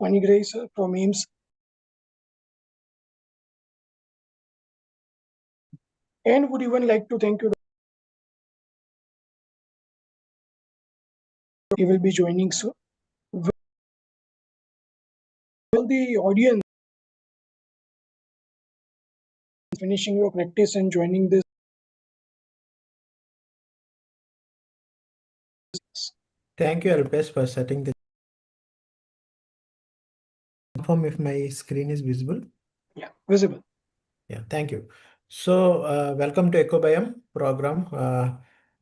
Panigray sir from AIMS. And would even like to thank you. He will be joining soon. Will the audience finishing your practice and joining this? Thank you, Alpesh, for setting the confirm if my screen is visible. Yeah, visible. Yeah, thank you. So, welcome to EcoBiome program.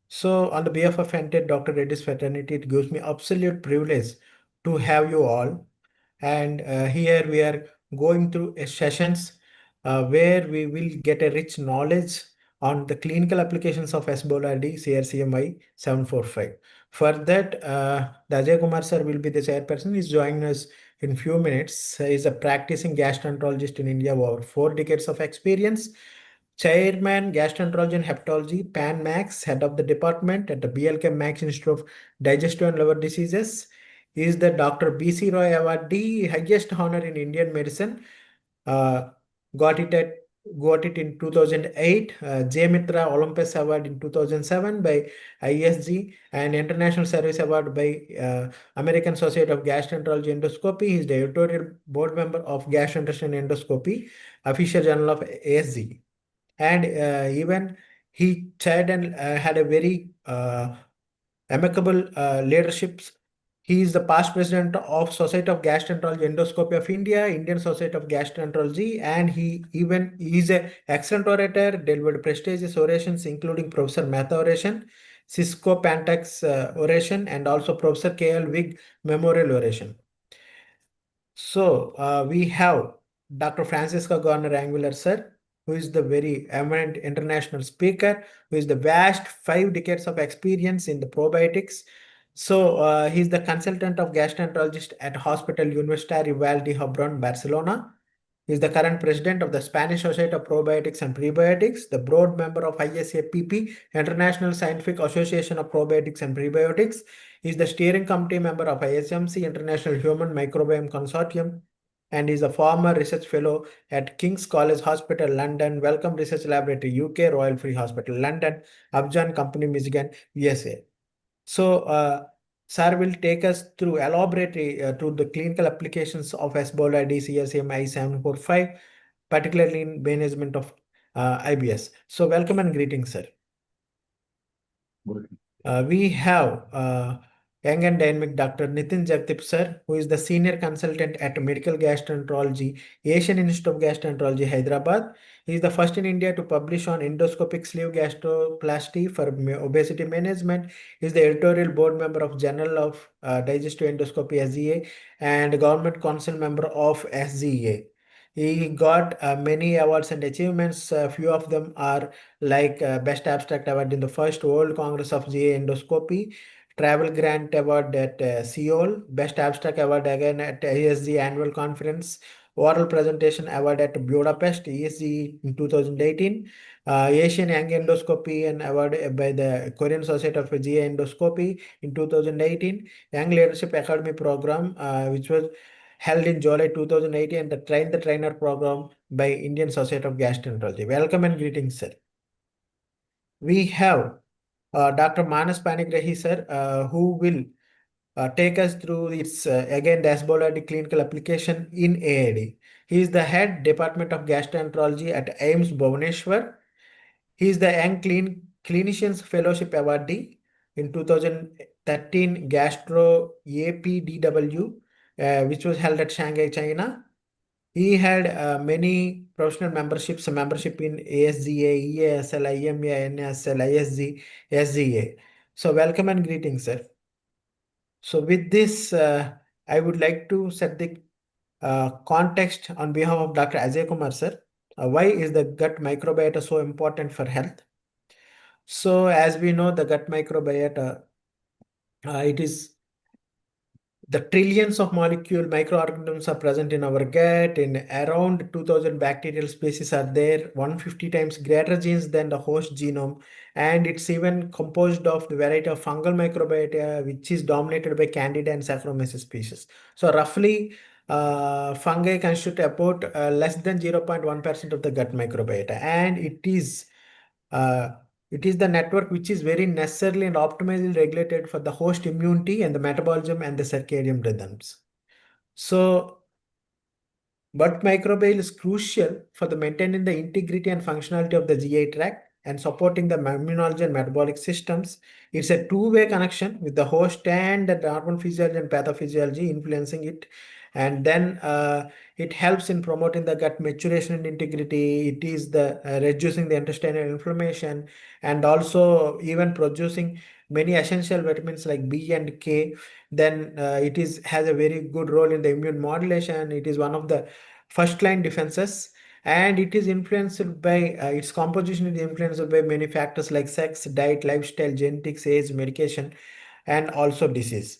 So, on the behalf of entire Dr. Reddy's fraternity, it gives me absolute privilege to have you all. And here we are going through sessions where we will get a rich knowledge on the clinical applications of S-Boladi CRCMI 745. For that, the Ajay Kumar sir will be the chairperson. He's joining us in few minutes. He's a practicing gastroenterologist in India with over 4 decades of experience. Chairman, Gastroenterology and Hepatology, Pan Max, head of the department at the BLK Max Institute of Digestive and Liver Diseases. He is the Dr. B.C. Roy Awardee, highest honor in Indian medicine. Uh, got it in 2008. J. Mitra Olympus Award in 2007 by ISG and International Service Award by American Society of Gastroenterology Endoscopy. He is the editorial board member of Gastrointestinal Endoscopy, official journal of ASG. And even he chaired and had a very amicable leaderships. He is the past president of Society of Gastroenterology Endoscopy of India, Indian Society of Gastroenterology, and he is an excellent orator, delivered prestigious orations, including Professor Mehta oration, Cisco Pantax oration, and also Professor K.L. Wig Memorial oration. So we have Dr. Francisco Garner Angular, sir, who is the very eminent international speaker, who is the vast 5 decades of experience in the probiotics. So he's the consultant of gastroenterologist at Hospital Universitario Vall d'Hebron, Barcelona. He is the current president of the Spanish Society of Probiotics and Prebiotics, the board member of ISAPP, International Scientific Association of Probiotics and Prebiotics. He is the steering committee member of ISMC, International Human Microbiome Consortium, and is a former research fellow at King's College Hospital, London, Wellcome Research Laboratory, UK, Royal Free Hospital, London, Upjohn Company, Michigan, USA. So, sir will take us through elaborately to the clinical applications of S-Bola DCSM I745, particularly in management of IBS. So, welcome and greetings, sir. We have young and dynamic Dr. Nitin Jagdip sir, who is the senior consultant at Medical Gastroenterology, Asian Institute of Gastroenterology, Hyderabad. He is the first in India to publish on endoscopic sleeve gastroplasty for obesity management. He is the editorial board member of Journal of Digestive Endoscopy SGA and government council member of SGA. He got many awards and achievements. A few of them are like Best Abstract Award in the first World Congress of GA Endoscopy, Travel Grant Award at Seoul, Best Abstract Award again at ESG Annual Conference, Oral Presentation Award at Budapest, ESG in 2018, Asian Young Endoscopy and Award by the Korean Society of GA Endoscopy in 2018, Young Leadership Academy Program, which was held in July 2018, and the Train the Trainer program by Indian Society of Gastroenterology. Welcome and greetings, sir. We have Dr. Manas Panigrahi, sir, who will take us through its again dashboard clinical application in AID. He is the head Department of Gastroenterology at AIMS Bhubaneswar. He is the Young Clinicians Fellowship Awardee in 2013 Gastro APDW, which was held at Shanghai, China. He had many professional membership in ASGA, EASL, IMA, NSL, ISG, SGA. So welcome and greetings, sir. So with this, I would like to set the context on behalf of Dr. Ajay Kumar, sir. Why is the gut microbiota so important for health? So as we know, the gut microbiota, it is the trillions of molecule microorganisms are present in our gut. In around 2000 bacterial species are there, 150 times greater genes than the host genome, and it's even composed of the variety of fungal microbiota, which is dominated by Candida and Saccharomyces species. So roughly, fungi constitute about less than 0.1% of the gut microbiota, and uh, it is the network which is very necessarily and optimally regulated for the host immunity and the metabolism and the circadian rhythms. So gut microbiome is crucial for the maintaining the integrity and functionality of the GI tract and supporting the immunology and metabolic systems. It's a two-way connection with the host and the normal physiology and pathophysiology influencing it. And then it helps in promoting the gut maturation and integrity. It is the reducing the intestinal inflammation and also even producing many essential vitamins like B and K. Then it is has a very good role in the immune modulation. It is one of the first line defenses, and it is influenced by its composition is influenced by many factors like sex, diet, lifestyle, genetics, age, medication, and also disease.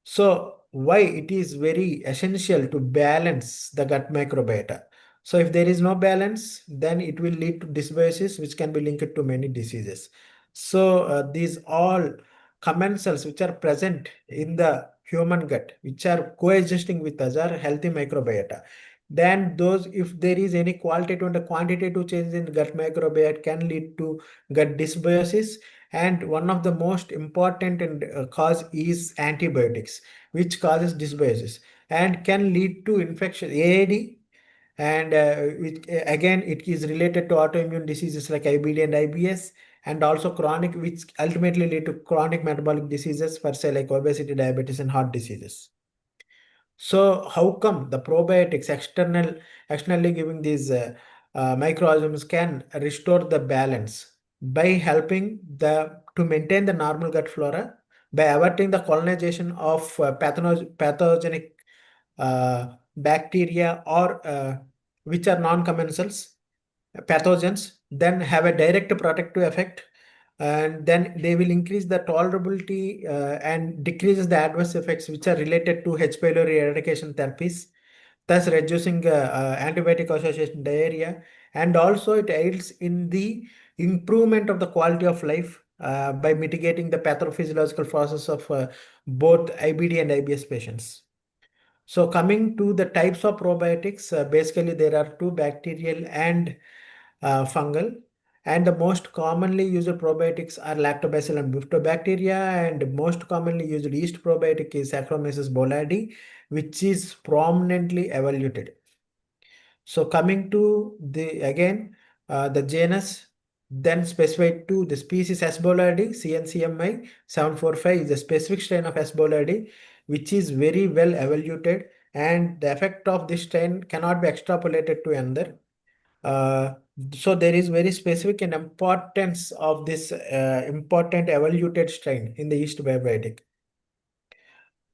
So why it is very essential to balance the gut microbiota. So if there is no balance, then it will lead to dysbiosis, which can be linked to many diseases. So these all commensals which are present in the human gut, which are coexisting with us, are healthy microbiota. Then those, if there is any qualitative and quantitative change in gut microbiota, can lead to gut dysbiosis. And one of the most important and cause is antibiotics, which causes dysbiosis and can lead to infection, AAD, and again it is related to autoimmune diseases like IBD and IBS, and also chronic, which ultimately lead to chronic metabolic diseases for say like obesity, diabetes, and heart diseases. So how come the probiotics externally giving these microorganisms can restore the balance by helping the to maintain the normal gut flora by averting the colonization of pathogenic bacteria or which are non-commensals pathogens, then have a direct protective effect, and then they will increase the tolerability and decreases the adverse effects which are related to H. pylori eradication therapies, thus reducing antibiotic associated diarrhea, and also it aids in the improvement of the quality of life by mitigating the pathophysiological process of both IBD and IBS patients. So coming to the types of probiotics, basically there are two, bacterial and fungal. And the most commonly used probiotics are lactobacillus and bifidobacteria, and most commonly used yeast probiotic is Saccharomyces boulardii, which is prominently evaluated. So coming to the again the genus, then specified to the species S. boulardii, CNCMI 745 is a specific strain of S. boulardii, which is very well evaluated, and the effect of this strain cannot be extrapolated to another. Uh, so there is very specific and importance of this important evaluated strain in the yeast probiotic.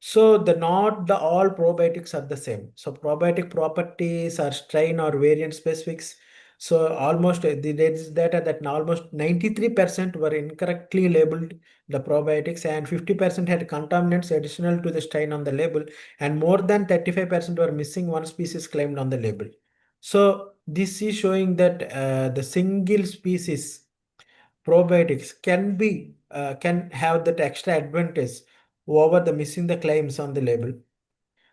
So the not the all probiotics are the same. So probiotic properties are strain or variant specifics. So almost there is data that almost 93% were incorrectly labeled the probiotics, and 50% had contaminants additional to the strain on the label, and more than 35% were missing one species claimed on the label. So this is showing that the single species probiotics can have that extra advantage over the missing the claims on the label.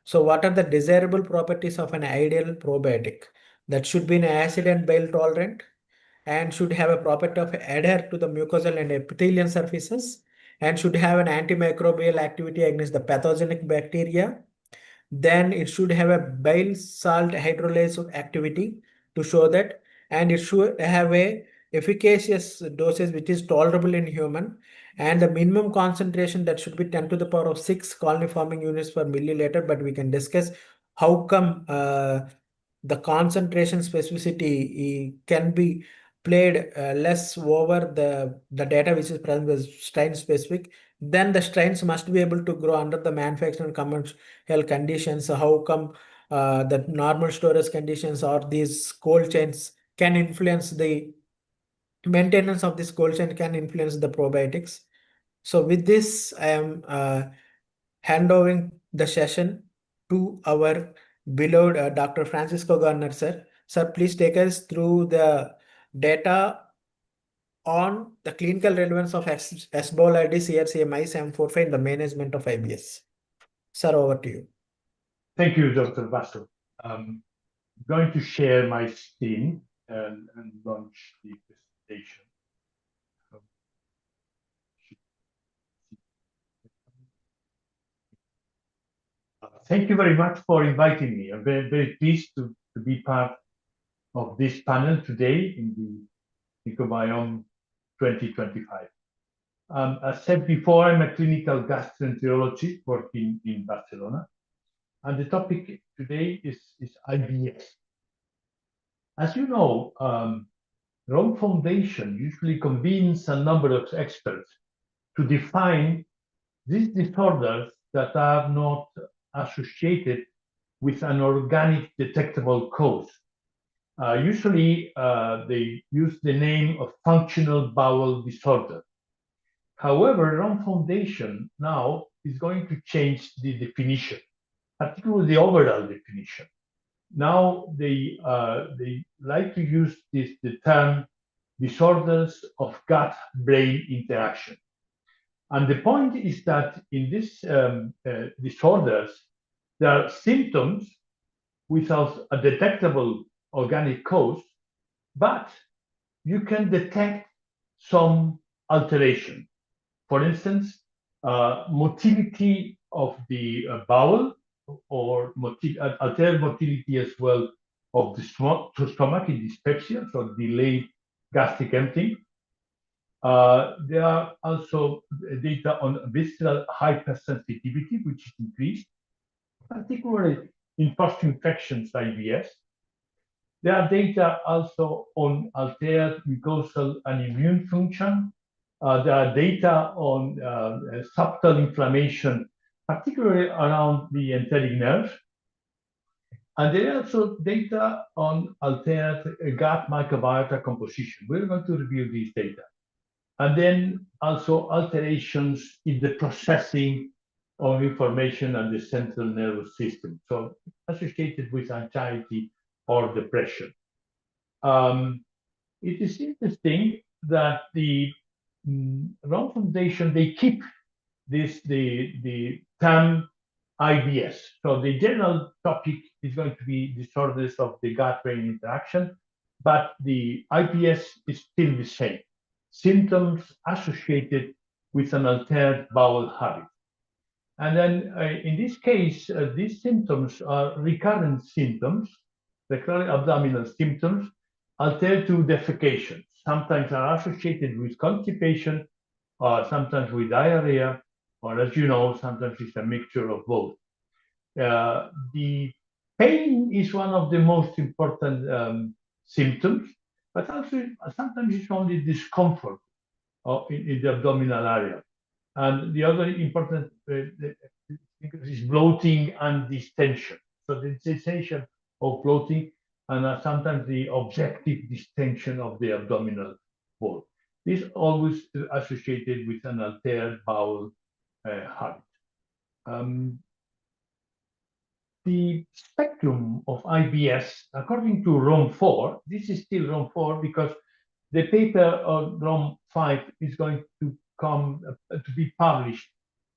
So what are the desirable properties of an ideal probiotic? That should be an acid and bile tolerant and should have a property of adhere to the mucosal and epithelial surfaces and should have an antimicrobial activity against the pathogenic bacteria. Then it should have a bile salt hydrolase activity to show that, and it should have a efficacious dosage which is tolerable in human, and the minimum concentration that should be 10 to the power of 6 colony forming units per milliliter. But we can discuss how come the concentration specificity can be played less over the data which is present with strain specific. Then the strains must be able to grow under the manufacturing commercial conditions. So how come the normal storage conditions or these cold chains can influence the maintenance of this cold chain, can influence the probiotics. So with this, I am handovering the session to our beloved Dr. Francisco Garner, sir. Sir, please take us through the data on the clinical relevance of Esbolidis CRCA mice M45 in the management of IBS. Sir, over to you. Thank you, Dr. Basso. I'm going to share my screen and launch the presentation. Thank you very much for inviting me. I'm very, very pleased to be part of this panel today in the EcoBiome 2025. As said before, I'm a clinical gastroenterologist working in Barcelona, and the topic today is IBS. As you know, Rome Foundation usually convenes a number of experts to define these disorders that are not associated with an organic detectable cause. Usually, they use the name of functional bowel disorder. However, Rome Foundation now is going to change the definition, particularly the overall definition. Now they like to use the term disorders of gut-brain interaction. And the point is that in these disorders, there are symptoms without a detectable organic cause, but you can detect some alteration. For instance, motility of the bowel or altered motility as well of the stomach in dyspepsia, so delayed gastric emptying. There are also data on visceral hypersensitivity, which is increased, particularly in post-infections IBS. There are data also on altered mucosal and immune function. There are data on subtle inflammation, particularly around the enteric nerve. And there are also data on altered gut microbiota composition. We're going to review these data. And then also alterations in the processing of information and the central nervous system, so associated with anxiety or depression. It is interesting that the Rome Foundation, they keep the term IBS. So the general topic is going to be disorders of the gut-brain interaction, but the IBS is still the same. Symptoms associated with an altered bowel habit. And then in this case, these symptoms are recurrent symptoms, recurrent abdominal symptoms, altered to defecation. Sometimes are associated with constipation, or sometimes with diarrhea, or as you know, sometimes it's a mixture of both. The pain is one of the most important symptoms, but also sometimes it's only discomfort in the abdominal area. And the other important is bloating and distension. So the sensation of bloating and sometimes the objective distension of the abdominal wall. This is always associated with an altered bowel habit. The spectrum of IBS, according to Rome 4, this is still Rome 4 because the paper on Rome 5 is going to come to be published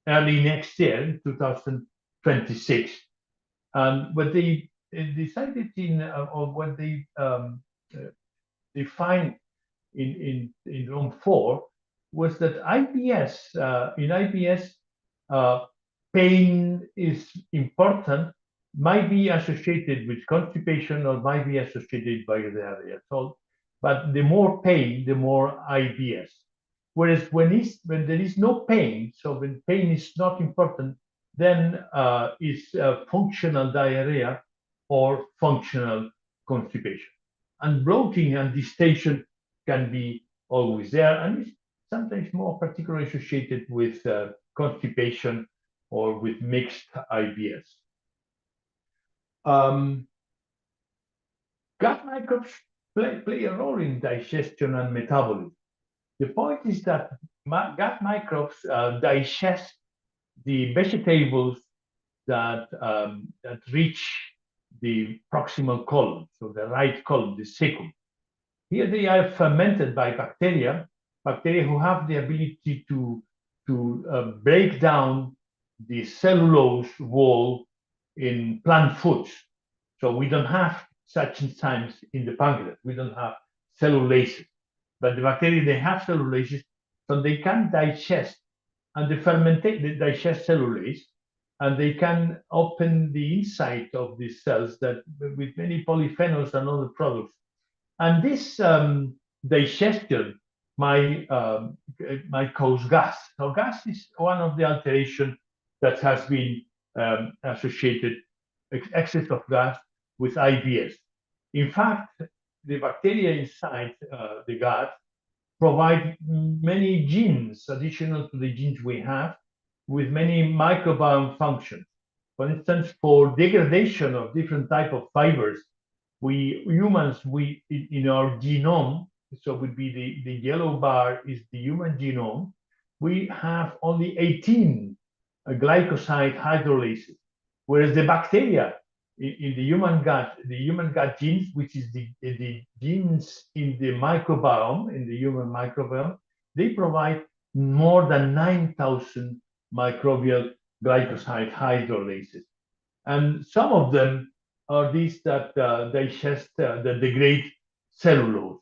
early next year, in 2026. And what they decided or what they defined in Rome 4 was that IBS, in IBS, pain is important, might be associated with constipation or might be associated by diarrhea. So, but the more pain, the more IBS. Whereas when there is no pain, so when pain is not important, then it's functional diarrhea or functional constipation. And bloating and distension can be always there, and it's sometimes more particularly associated with constipation or with mixed IBS. Gut microbes play a role in digestion and metabolism. The point is that gut microbes digest the vegetables that reach the proximal column, so the right column, the secum. Here they are fermented by bacteria who have the ability to break down the cellulose wall in plant foods. So we don't have such enzymes in the pancreas. We don't have cellulases. But the bacteria, they have cellulases, so they can digest and they digest cellulase, and they can open the inside of these cells that with many polyphenols and other products. And this digestion might cause gas. So gas is one of the alterations that has been associated, excess of gas, with IBS. In fact, the bacteria inside the gut provide many genes additional to the genes we have, with many microbiome functions. For instance, for degradation of different type of fibers, we humans, in our genome, so would be the yellow bar is the human genome, we have only 18 glycoside hydrolases, whereas the bacteria in the human gut genes, which is the genes in the microbiome, in the human microbiome, they provide more than 9,000 microbial glycoside hydrolases. And some of them are these that digest, that degrade cellulose.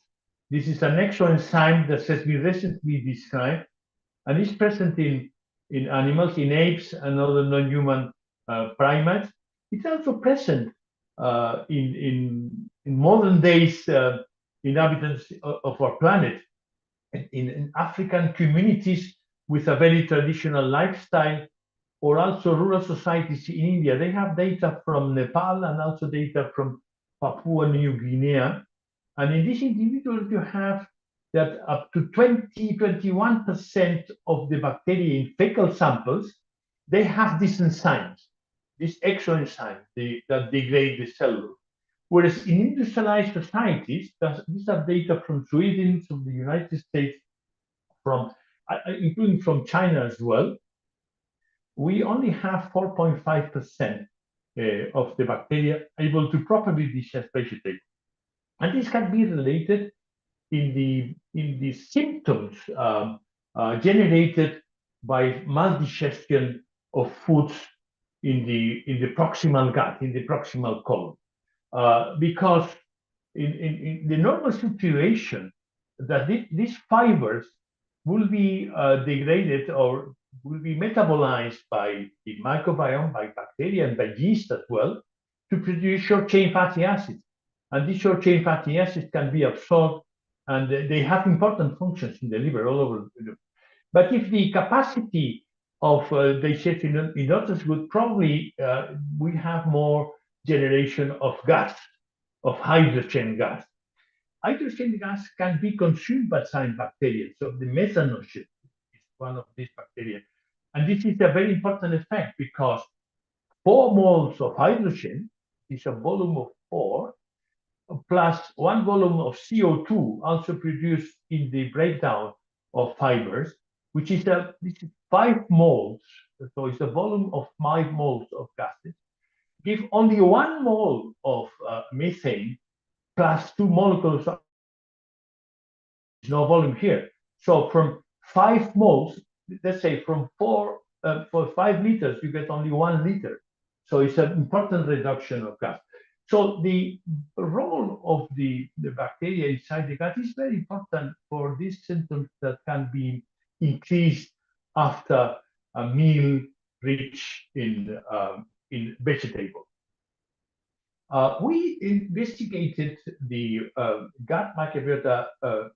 This is an exoenzyme that has been recently described and is present in animals, in apes and other non-human primates. It's also present in modern days inhabitants of our planet, in African communities with a very traditional lifestyle, or also rural societies in India. They have data from Nepal and also data from Papua New Guinea. And in these individuals, you have that up to 21% of the bacteria in fecal samples, they have these enzymes, these exoenzymes that degrade the cellulose. Whereas in industrialized societies, these are data from Sweden, from the United States, from including from China as well, we only have 4.5% of the bacteria able to properly digest vegetables. And this can be related in the symptoms generated by maldigestion of foods in the proximal gut, in the proximal colon. Because in the normal situation, that these fibers will be degraded or will be metabolized by the microbiome, by bacteria, and by yeast as well, to produce short-chain fatty acids. And these short-chain fatty acids can be absorbed, and they have important functions in the liver all over. But if the capacity of digestion in not as good, probably we have more generation of gas, of hydrogen gas. Hydrogen gas can be consumed by cyanobacteria. So the methanogen is one of these bacteria. And this is a very important effect because 4 moles of hydrogen is a volume of 4 plus 1 volume of CO2 also produced in the breakdown of fibers, which is this is 5 moles. So it's a volume of 5 moles of gases. Give only 1 mole of methane plus 2 molecules of no volume here. So from 5 moles, let's say from 4 for 5 liters, you get only 1 liter. So it's an important reduction of gas. So the role of the bacteria inside the gut is very important for these symptoms that can be increased after a meal rich in vegetables. We investigated the gut microbiota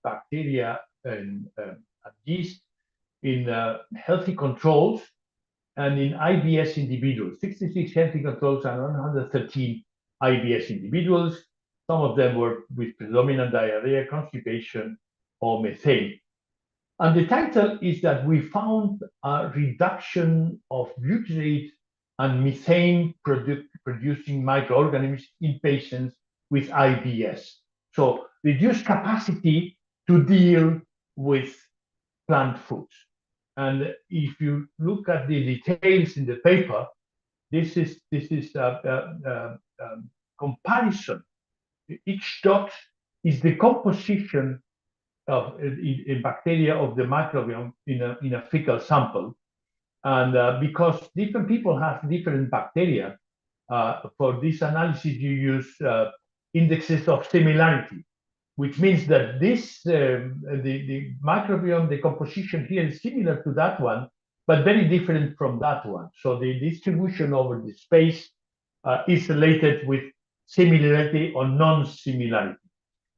bacteria and yeast in healthy controls and in IBS individuals, 66 healthy controls and 113 IBS individuals. Some of them were with predominant diarrhea, constipation, or methane. And the title is that we found a reduction of butyrate and methane producing microorganisms in patients with IBS. So reduced capacity to deal with plant foods. And if you look at the details in the paper, this is comparison. Each dot is the composition of in bacteria of the microbiome in a fecal sample. And because different people have different bacteria, for this analysis you use indexes of similarity, which means that the microbiome, the composition here is similar to that one, but very different from that one. So the distribution over the space is related with similarity or non-similarity.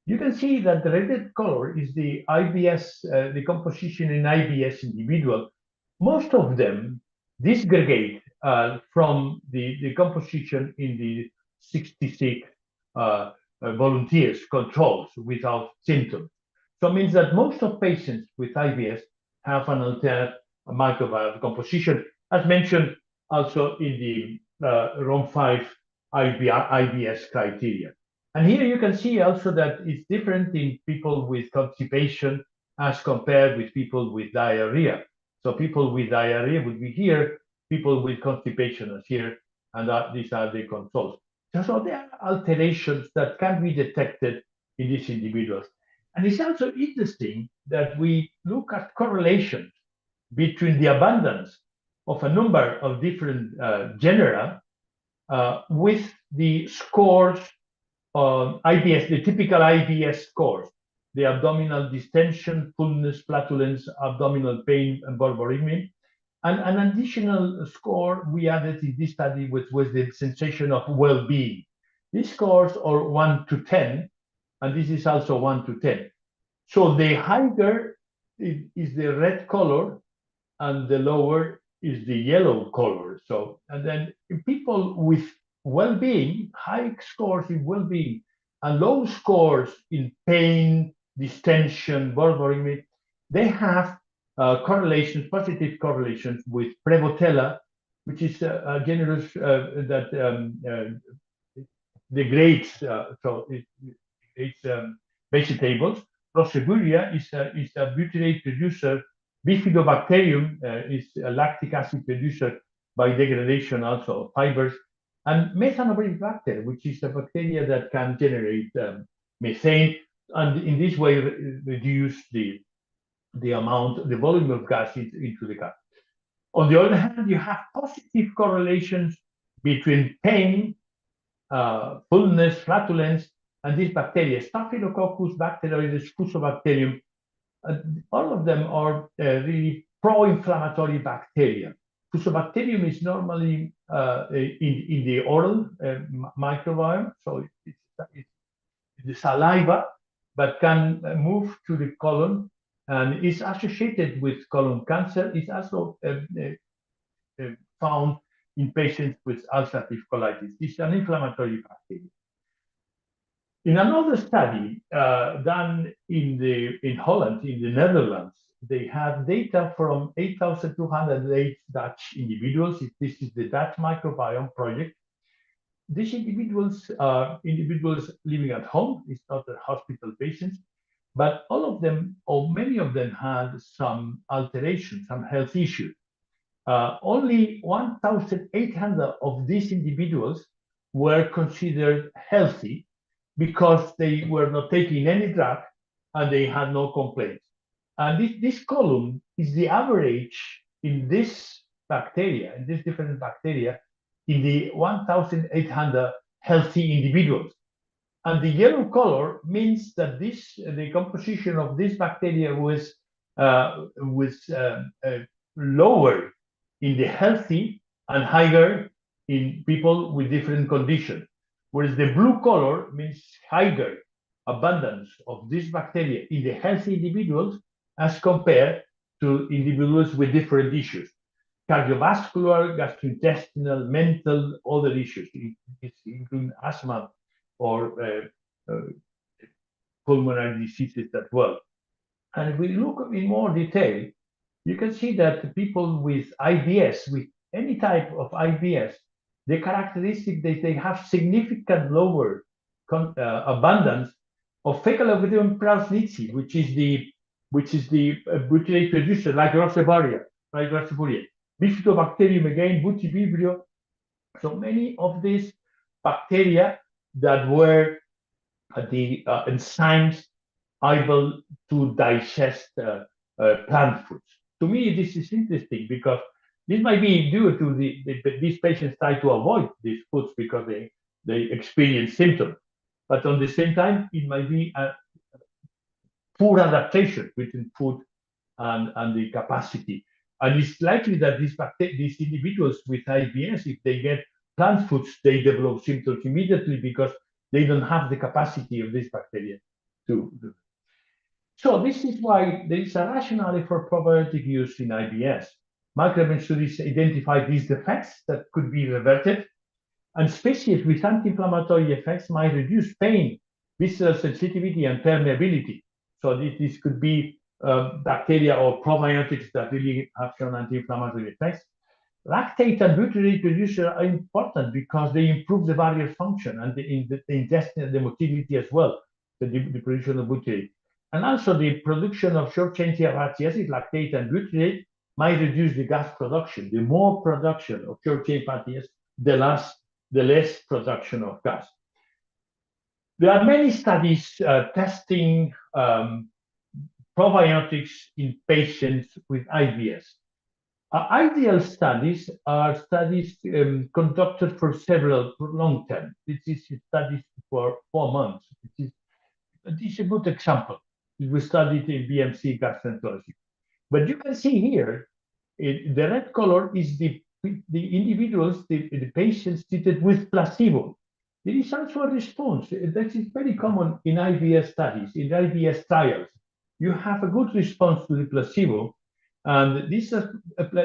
You can see that the reded color is the IBS, the composition in IBS individual. Most of them disgregate from the composition in the 66 volunteers, controls without symptoms. So it means that most of patients with IBS have an alternate microbiome composition, as mentioned also in the ROM5 IBS criteria. And here you can see also that it's different in people with constipation as compared with people with diarrhea. So people with diarrhea would be here, people with constipation is here, and these are the controls. So there are alterations that can be detected in these individuals. And it's also interesting that we look at correlations between the abundance of a number of different genera with the scores on IBS, the typical IBS scores, the abdominal distension, fullness, flatulence, abdominal pain, and borborygmi. And an additional score we added in this study, which was the sensation of well-being. These scores are 1 to 10, and this is also 1 to 10. So the higher is the red color, and the lower is the yellow color. So, and then people with well-being, high scores in well-being, and low scores in pain, distension, borborygmi, they have correlations, positive correlations with Prevotella, which is a genus that degrades, so it's vegetables. Proseguria is a butyrate producer. Bifidobacterium is a lactic acid producer by degradation also of fibers. And methanobacter, which is a bacteria that can generate methane, and in this way reduce the amount, the volume of gas into the gut. On the other hand, you have positive correlations between pain, fullness, flatulence, and these bacteria, Staphylococcus bacteroides, Fusobacterium. All of them are really pro-inflammatory bacteria. Fusobacterium is normally in the oral microbiome, so it's the saliva, but can move to the colon and is associated with colon cancer. It's also found in patients with ulcerative colitis. It's an inflammatory bacteria. In another study done in Holland, in the Netherlands, they have data from 8,208 Dutch individuals. This is the Dutch microbiome project. These individuals are individuals living at home. It's not the hospital patients, but all of them, or many of them, had some alterations, some health issues. Only 1,800 of these individuals were considered healthy because they were not taking any drug and they had no complaints. And this column is the average in this bacteria, in these different bacteria, in the 1,800 healthy individuals. And the yellow color means that the composition of this bacteria was lower in the healthy and higher in people with different conditions. Whereas the blue color means higher abundance of this bacteria in the healthy individuals as compared to individuals with different issues. Cardiovascular, gastrointestinal, mental, other issues, including asthma or pulmonary diseases as well. And if we look in more detail, you can see that people with IBS, with any type of IBS, the characteristic that they have significant lower abundance of fecal Ovidum prausnitzii, which is the which is the butyrate producer, like Rosebaria, like Rosebaria. Bifidobacterium again, Butyvibrio. So many of these bacteria that were the enzymes able to digest plant foods. To me, this is interesting because this might be due to these patients try to avoid these foods because they experience symptoms. But on the same time, it might be a poor adaptation between food and the capacity. And it's likely that these individuals with IBS, if they get plant foods, they develop symptoms immediately because they don't have the capacity of this bacteria to do. So this is why there is a rationale for probiotic use in IBS. Microbiome studies identify these defects that could be reverted, and species with anti-inflammatory effects might reduce pain, visceral sensitivity, and permeability. So this could be bacteria or probiotics that really have shown anti-inflammatory effects. Lactate and butyrate producers are important because they improve the barrier function and the intestinal the motility as well, the production of butyrate. And also the production of short-chain fatty acids, lactate and butyrate, might reduce the gas production. The more production of short-chain fatty acids, the less production of gas. There are many studies testing probiotics in patients with IBS. Ideal studies are studies conducted for long term. This is studies for 4 months. This is a good example. We studied in BMC gastroenterology. But you can see here, the red color is the individuals, the patients treated with placebo. There is also a response. That is very common in IBS studies, in IBS trials. You have a good response to the placebo, and this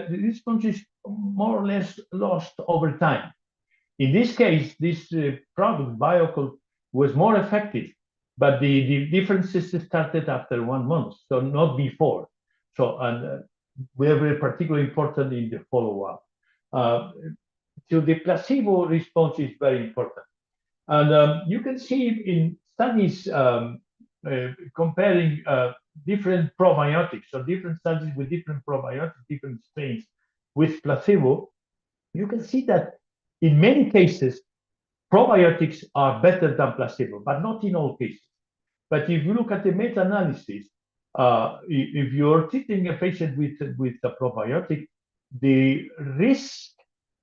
response is more or less lost over time. In this case, this product, Biocle, was more effective, but the differences started after 1 month, so not before. So, and very particularly important in the follow-up. So the placebo response is very important. And you can see in studies comparing different probiotics, or different studies with different probiotics, different strains with placebo, you can see that in many cases, probiotics are better than placebo, but not in all cases. But if you look at the meta-analysis, if you're treating a patient with a probiotic, the risk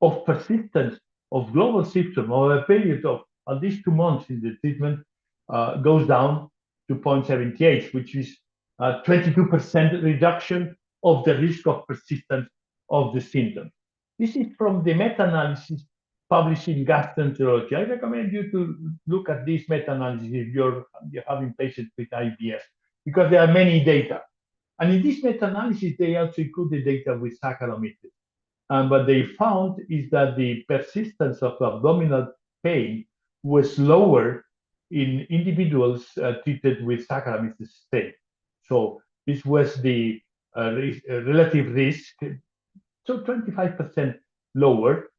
of persistence of global symptom over a period of at least 2 months in the treatment goes down to 0.78, which is a 22% reduction of the risk of persistence of the symptom. This is from the meta-analysis published in gastroenterology. I recommend you to look at this meta-analysis if you're having patients with IBS, because there are many data. And in this meta-analysis, they also include the data with Saccharomyces. And what they found is that the persistence of abdominal pain was lower in individuals treated with Saccharomyces strain. So this was the relative risk, so 25% lower,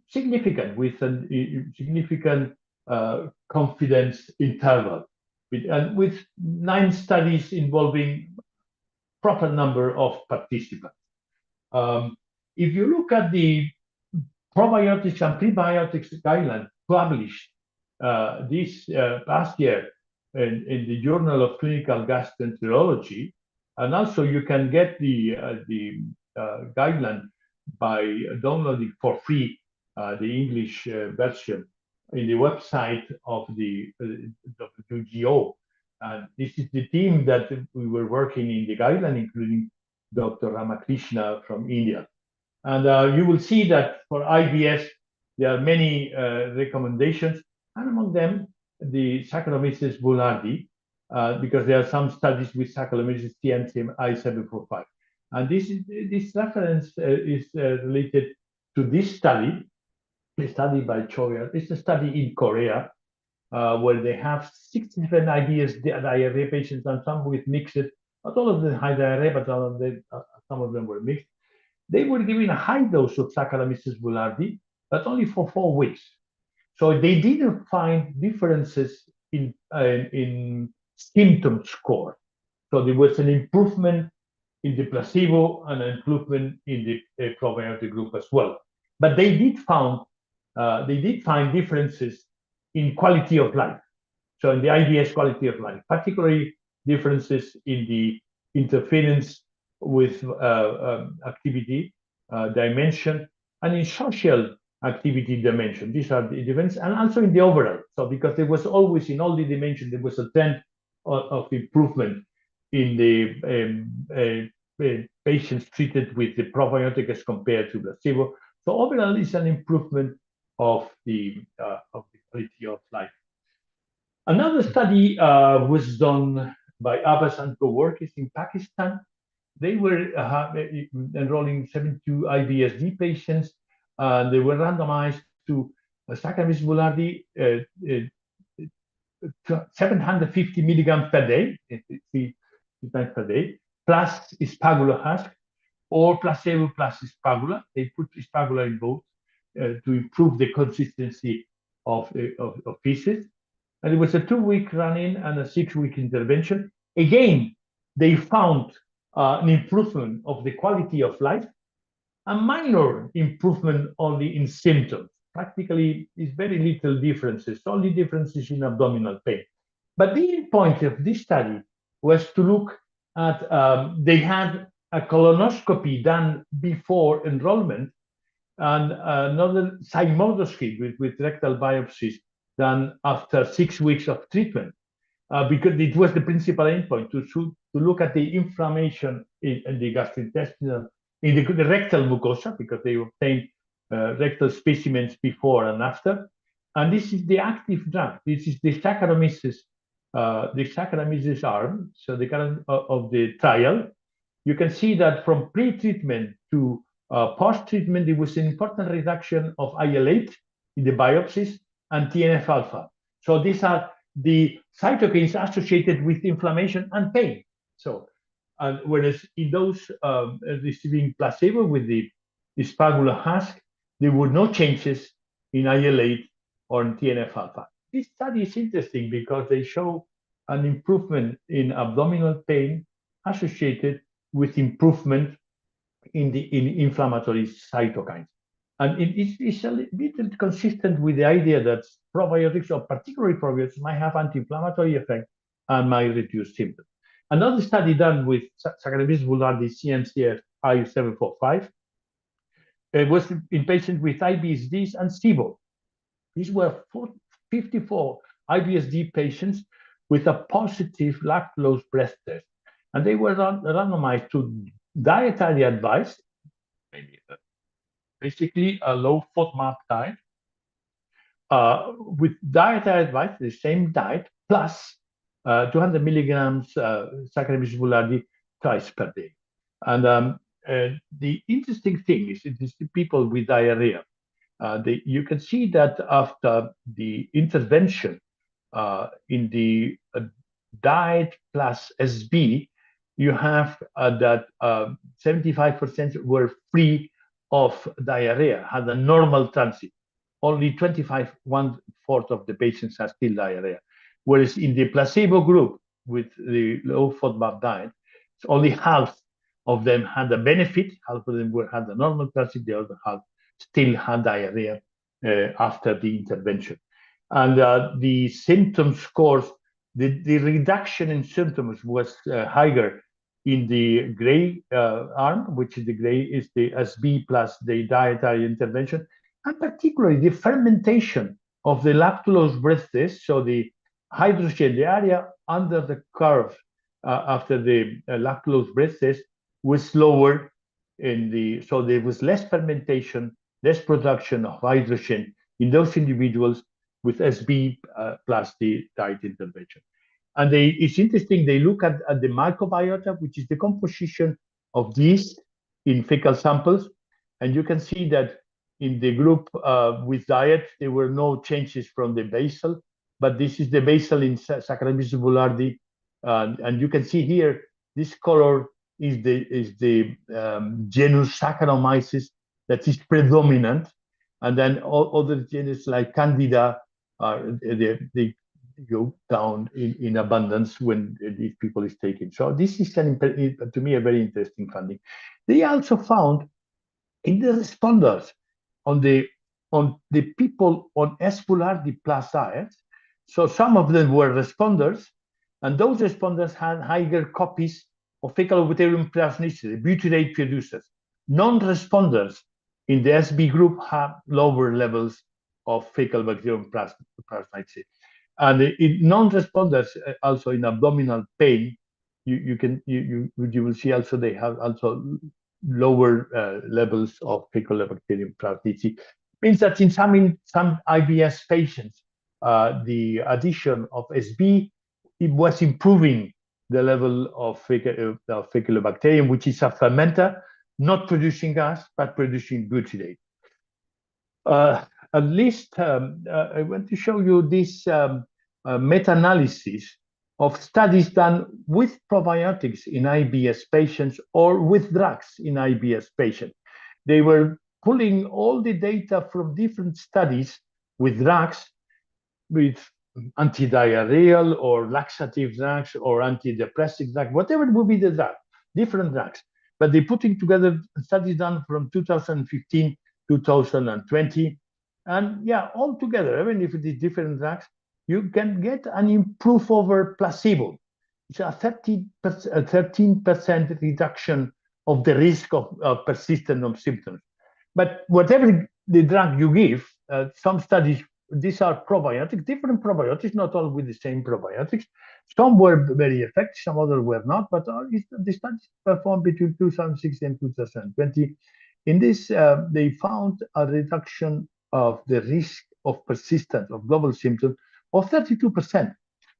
significant, with a significant confidence interval, with 9 studies involving proper number of participants. If you look at the probiotics and prebiotics guideline published this past year in the Journal of Clinical Gastroenterology, and also you can get the guideline by downloading for free the English version in the website of the WGO. And this is the team that we were working in the guideline, including Dr. Ramakrishna from India. And you will see that for IBS, there are many recommendations, and among them, the Saccharomyces boulardii, because there are some studies with Saccharomyces TM I745. And this reference is related to this study, a study by Choya. It's a study in Korea, where they have 67 IBS diarrhea patients, and some with mixed, not all of them high diarrhea, but some of them were mixed. They were given a high dose of Saccharomyces boulardii, but only for 4 weeks. So they didn't find differences in symptom score. So there was an improvement in the placebo and an improvement in the probiotic group as well. But they did find differences in quality of life. So in the IBS quality of life, particularly differences in the interference with activity dimension and in social activity dimension. These are the events, and also in the overall. So because there was always in all the dimensions, there was a trend of improvement in the patients treated with the probiotic as compared to placebo. So overall, it's an improvement of the quality of life. Another study was done by Abbas and co-workers in Pakistan. They were enrolling 72 IBSD patients. They were randomized to Saccharomyces boulardii 750 milligrams per day, 3 times per day, plus spagula husk, or placebo plus spagula. They put spagula in both to improve the consistency of pieces. And it was a 2-week run-in and a 6-week intervention. Again, they found an improvement of the quality of life, a minor improvement only in symptoms. Practically, it's very little differences, only differences in abdominal pain. But the point of this study was to look at, they had a colonoscopy done before enrollment and another sigmoidoscopy with rectal biopsies done after 6 weeks of treatment, because it was the principal endpoint to look at the inflammation in the gastrointestinal, in the rectal mucosa, because they obtained rectal specimens before and after. And this is the active drug. This is the Saccharomyces arm, so the current of the trial. You can see that from pre-treatment to post-treatment, there was an important reduction of IL-8 in the biopsies and TNF-alpha. So these are the cytokines associated with inflammation and pain. So, whereas in those receiving placebo with the spagula husk, there were no changes in IL-8 or in TNF-alpha. This study is interesting because they show an improvement in abdominal pain associated with improvement in inflammatory cytokines. And it's a bit consistent with the idea that probiotics, or particularly probiotics, might have anti-inflammatory effect and might reduce symptoms. Another study done with Saccharomyces boulardii CMCF I745 was in patients with IBSDs and SIBO. These were 54 IBSD patients with a positive lactulose breath test. And they were randomized to dietary advice, basically a low FODMAP diet, with dietary advice, the same diet, plus 200 milligrams Saccharomyces boulardii twice per day. And the interesting thing is, it is the people with diarrhea. You can see that after the intervention in the diet plus SB, you have that 75% were free of diarrhea, had a normal transit. Only 25, 1/4 of the patients had still diarrhea. Whereas in the placebo group with the low FODMAP diet, only half of them had a benefit, half of them had a normal transit, the other half still had diarrhea after the intervention. And the symptom scores, the reduction in symptoms was higher in the gray arm, which is the gray is the SB plus the dietary intervention, and particularly the fermentation of the lactulose breath test. So the hydrogen, the area under the curve after the lactulose breath test was lower so there was less fermentation, less production of hydrogen in those individuals with SB plus the diet intervention. And it's interesting, they look at the microbiota, which is the composition of yeast in fecal samples. And you can see that in the group with diet, there were no changes from the basal, but this is the basal in Saccharomyces boulardii. And you can see here, this color is the genus Saccharomyces that is predominant. And then all other genus like Candida, go down in abundance when these people is taken. So this is to me a very interesting finding. They also found in the responders on the people on S-Poulardi plus diet. So some of them were responders, and those responders had higher copies of fecal bacterium plasmicity, butyrate producers. Non-responders in the SB group have lower levels of fecal bacterium plasmicity. And in non-responders, also in abdominal pain, you will see also they have also lower levels of fecal bacterium plasmicity. Means that in some IBS patients, the addition of SB, it was improving the level of fecal bacterium, which is a fermenter, not producing gas but producing butyrate. At least I want to show you this meta-analysis of studies done with probiotics in IBS patients or with drugs in IBS patients. They were pulling all the data from different studies with drugs, with antidiarrheal or laxative drugs or antidepressive drugs, whatever it would be the drug, different drugs. But they're putting together studies done from 2015, 2020. And yeah, all together, even if it is different drugs, you can get an improve over placebo. It's a 13% reduction of the risk of persistence of symptoms. But whatever the drug you give, some studies, these are probiotics, different probiotics, not all with the same probiotics. Some were very effective, some others were not, but the studies performed between 2016 and 2020. In this, they found a reduction of the risk of persistence of global symptoms of 32%.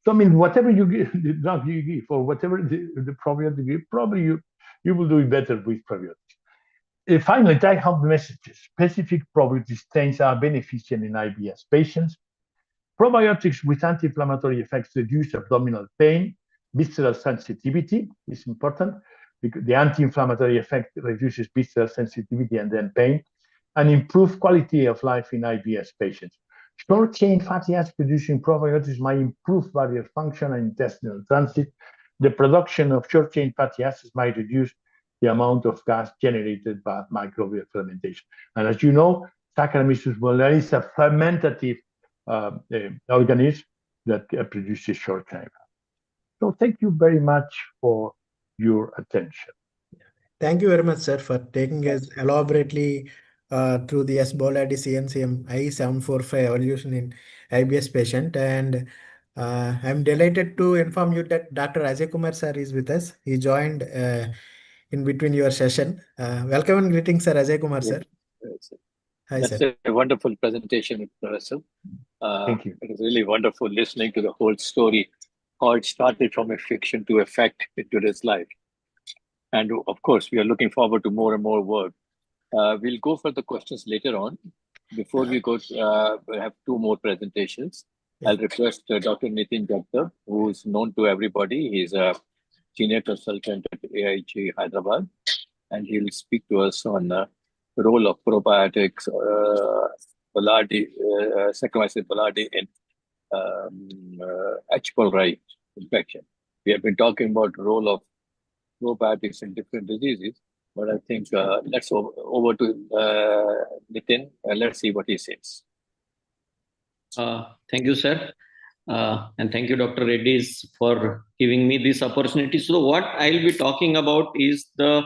So I mean, whatever you give, the drug you give, or whatever the probiotic you give, probably you will do it better with probiotics. Finally, take-home messages. Specific probiotic strains are beneficial in IBS patients. Probiotics with anti-inflammatory effects reduce abdominal pain, visceral sensitivity is important because the anti-inflammatory effect reduces visceral sensitivity and then pain, and improve quality of life in IBS patients. Short-chain fatty acid producing probiotics might improve barrier function and intestinal transit. The production of short-chain fatty acids might reduce the amount of gas generated by microbial fermentation. And as you know, Saccharomyces boulardii is a fermentative organism that produces short-chain. So thank you very much for your attention. Thank you very much, sir, for taking us elaborately through the S. boulardii CNCM I745 evolution in IBS patient. And I'm delighted to inform you that Dr. Ajay Kumar sir is with us. He joined in between your session. Welcome and greetings, sir. Ajay Kumar sir. Hi, That's sir. a wonderful presentation, Professor. Thank you. It was really wonderful listening to the whole story, how it started from a fiction to a fact in today's life. And of course, we are looking forward to more and more work. We'll go for the questions later on. Before we go, we have two more presentations. Yeah. I'll request Dr. Nitin Jagdar, who is known to everybody. He's a senior consultant at AIG Hyderabad, and he'll speak to us on the role of probiotics, Saccharomyces boulardii in H. pylori infection. We have been talking about the role of probiotics in different diseases, but I think let's over to Nitin and let's see what he says. Thank you, sir. And thank you, Dr. Reddy's, for giving me this opportunity. So what I'll be talking about is the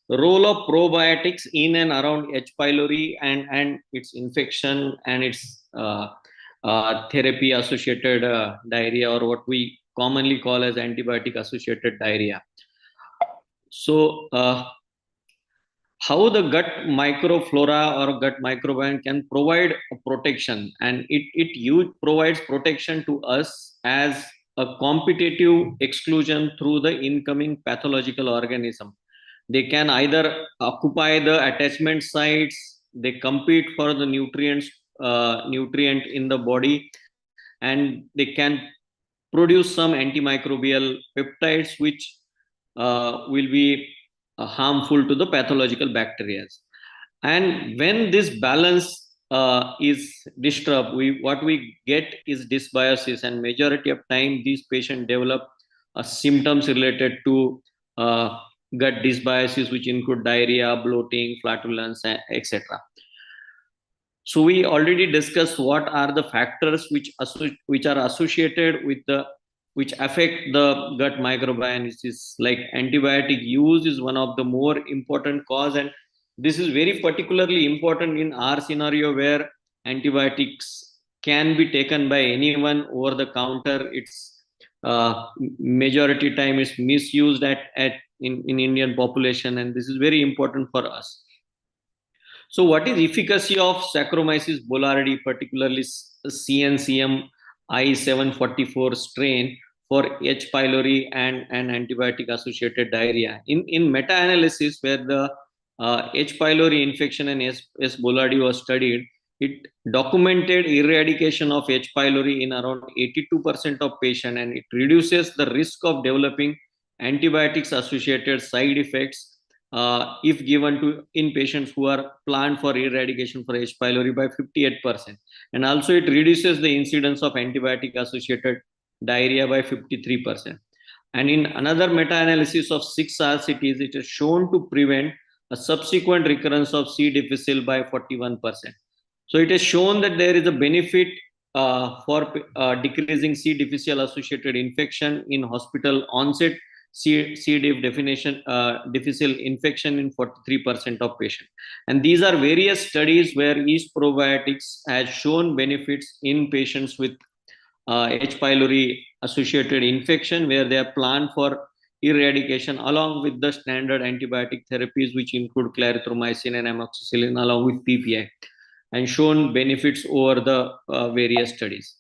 role of probiotics in and around H. pylori and its infection and its therapy-associated diarrhea, or what we commonly call as antibiotic-associated diarrhea. So how the gut microflora or gut microbiome can provide a protection, and it provides protection to us as a competitive exclusion through the incoming pathological organism. They can either occupy the attachment sites, they compete for the nutrient in the body, and they can produce some antimicrobial peptides which will be harmful to the pathological bacteria. And when this balance is disturbed, what we get is dysbiosis, and majority of time these patients develop symptoms related to gut dysbiosis, which include diarrhea, bloating, flatulence, etc. So we already discussed what are the factors which are associated with which affect the gut microbiome. This is like antibiotic use is one of the more important cause, and this is very particularly important in our scenario where antibiotics can be taken by anyone over the counter. It's majority time is misused in Indian population, and this is very important for us. So what is efficacy of Saccharomyces boulardii, particularly CNCM I744 strain for H. pylori and antibiotic associated diarrhea? In meta-analysis where the H. pylori infection and S. boulardii was studied, it documented eradication of H. pylori in around 82% of patients, and it reduces the risk of developing antibiotics associated side effects if given to in patients who are planned for eradication for H. pylori by 58%. And also it reduces the incidence of antibiotic associated diarrhea by 53%. And in another meta-analysis of 6 RCTs, it is shown to prevent a subsequent recurrence of C. difficile by 41%. So it is shown that there is a benefit for decreasing C. difficile associated infection in hospital onset C. diff difficile infection in 43% of patients. And these are various studies where yeast probiotics has shown benefits in patients with H. pylori associated infection, where they are planned for eradication along with the standard antibiotic therapies, which include clarithromycin and amoxicillin along with PPI, and shown benefits over the various studies.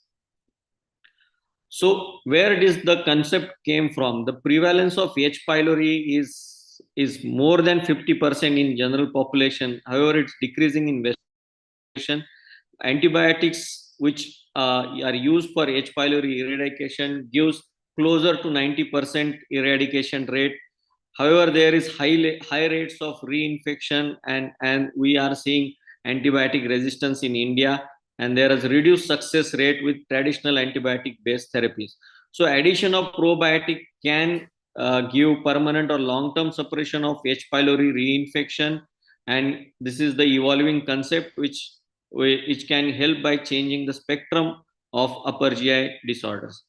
So where does the concept came from? The prevalence of H. pylori is more than 50% in general population. However, it's decreasing in West population. Antibiotics which are used for H. pylori eradication gives closer to 90% eradication rate. However, there is high rates of reinfection, and we are seeing antibiotic resistance in India, and there is reduced success rate with traditional antibiotic based therapies. So addition of probiotic can give permanent or long-term suppression of H. pylori reinfection, and this is the evolving concept which can help by changing the spectrum of upper GI disorders.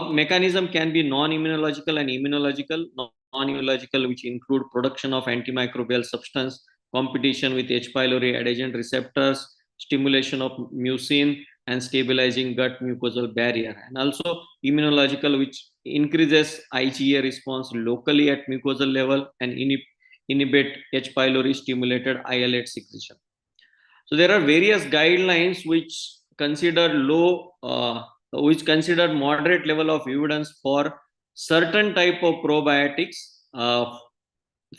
Mechanism can be non-immunological and immunological. Non-immunological, which include production of antimicrobial substance, competition with H. pylori adhesion receptors, stimulation of mucin, and stabilizing gut mucosal barrier. And also immunological, which increases IgA response locally at mucosal level and inhibit H. pylori stimulated IL-8 secretion. So there are various guidelines which consider moderate level of evidence for certain type of probiotics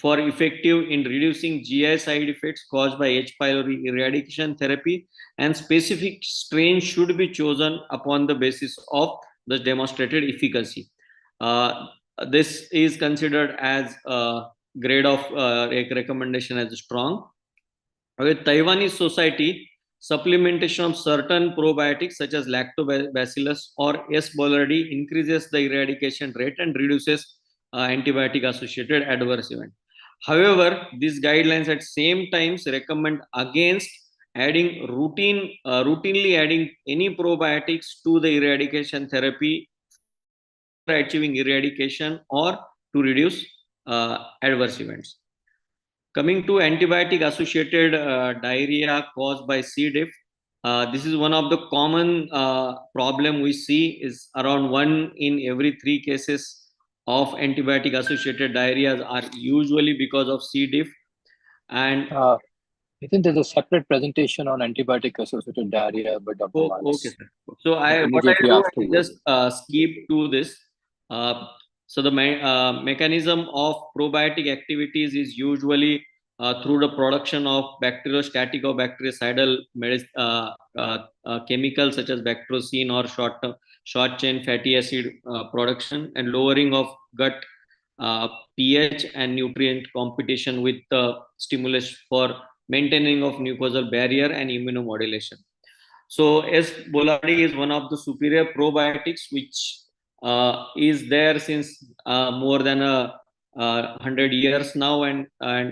for effective in reducing GI side effects caused by H. pylori eradication therapy, and specific strain should be chosen upon the basis of the demonstrated efficacy. This is considered as a grade of recommendation as strong. With Taiwanese society, supplementation of certain probiotics such as lactobacillus or S. boulardii increases the eradication rate and reduces antibiotic associated adverse event. However, these guidelines at same times recommend against adding routinely adding any probiotics to the eradication therapy for achieving eradication or to reduce adverse events. Coming to antibiotic associated diarrhea caused by C. diff, this is one of the common problem we see is around 1 in every 3 cases of antibiotic associated diarrhea are usually because of C. diff. And I think there's a separate presentation on antibiotic associated diarrhea by Dr. Manas. Okay, sir. So what I do, I just skip to this. So the mechanism of probiotic activities is usually through the production of bacteriostatic or bactericidal chemicals such as bacterocin or short chain fatty acid production, and lowering of gut pH and nutrient competition with the stimulus for maintaining of mucosal barrier and immunomodulation. So S. boulardii is one of the superior probiotics which is there since more than 100 years now, and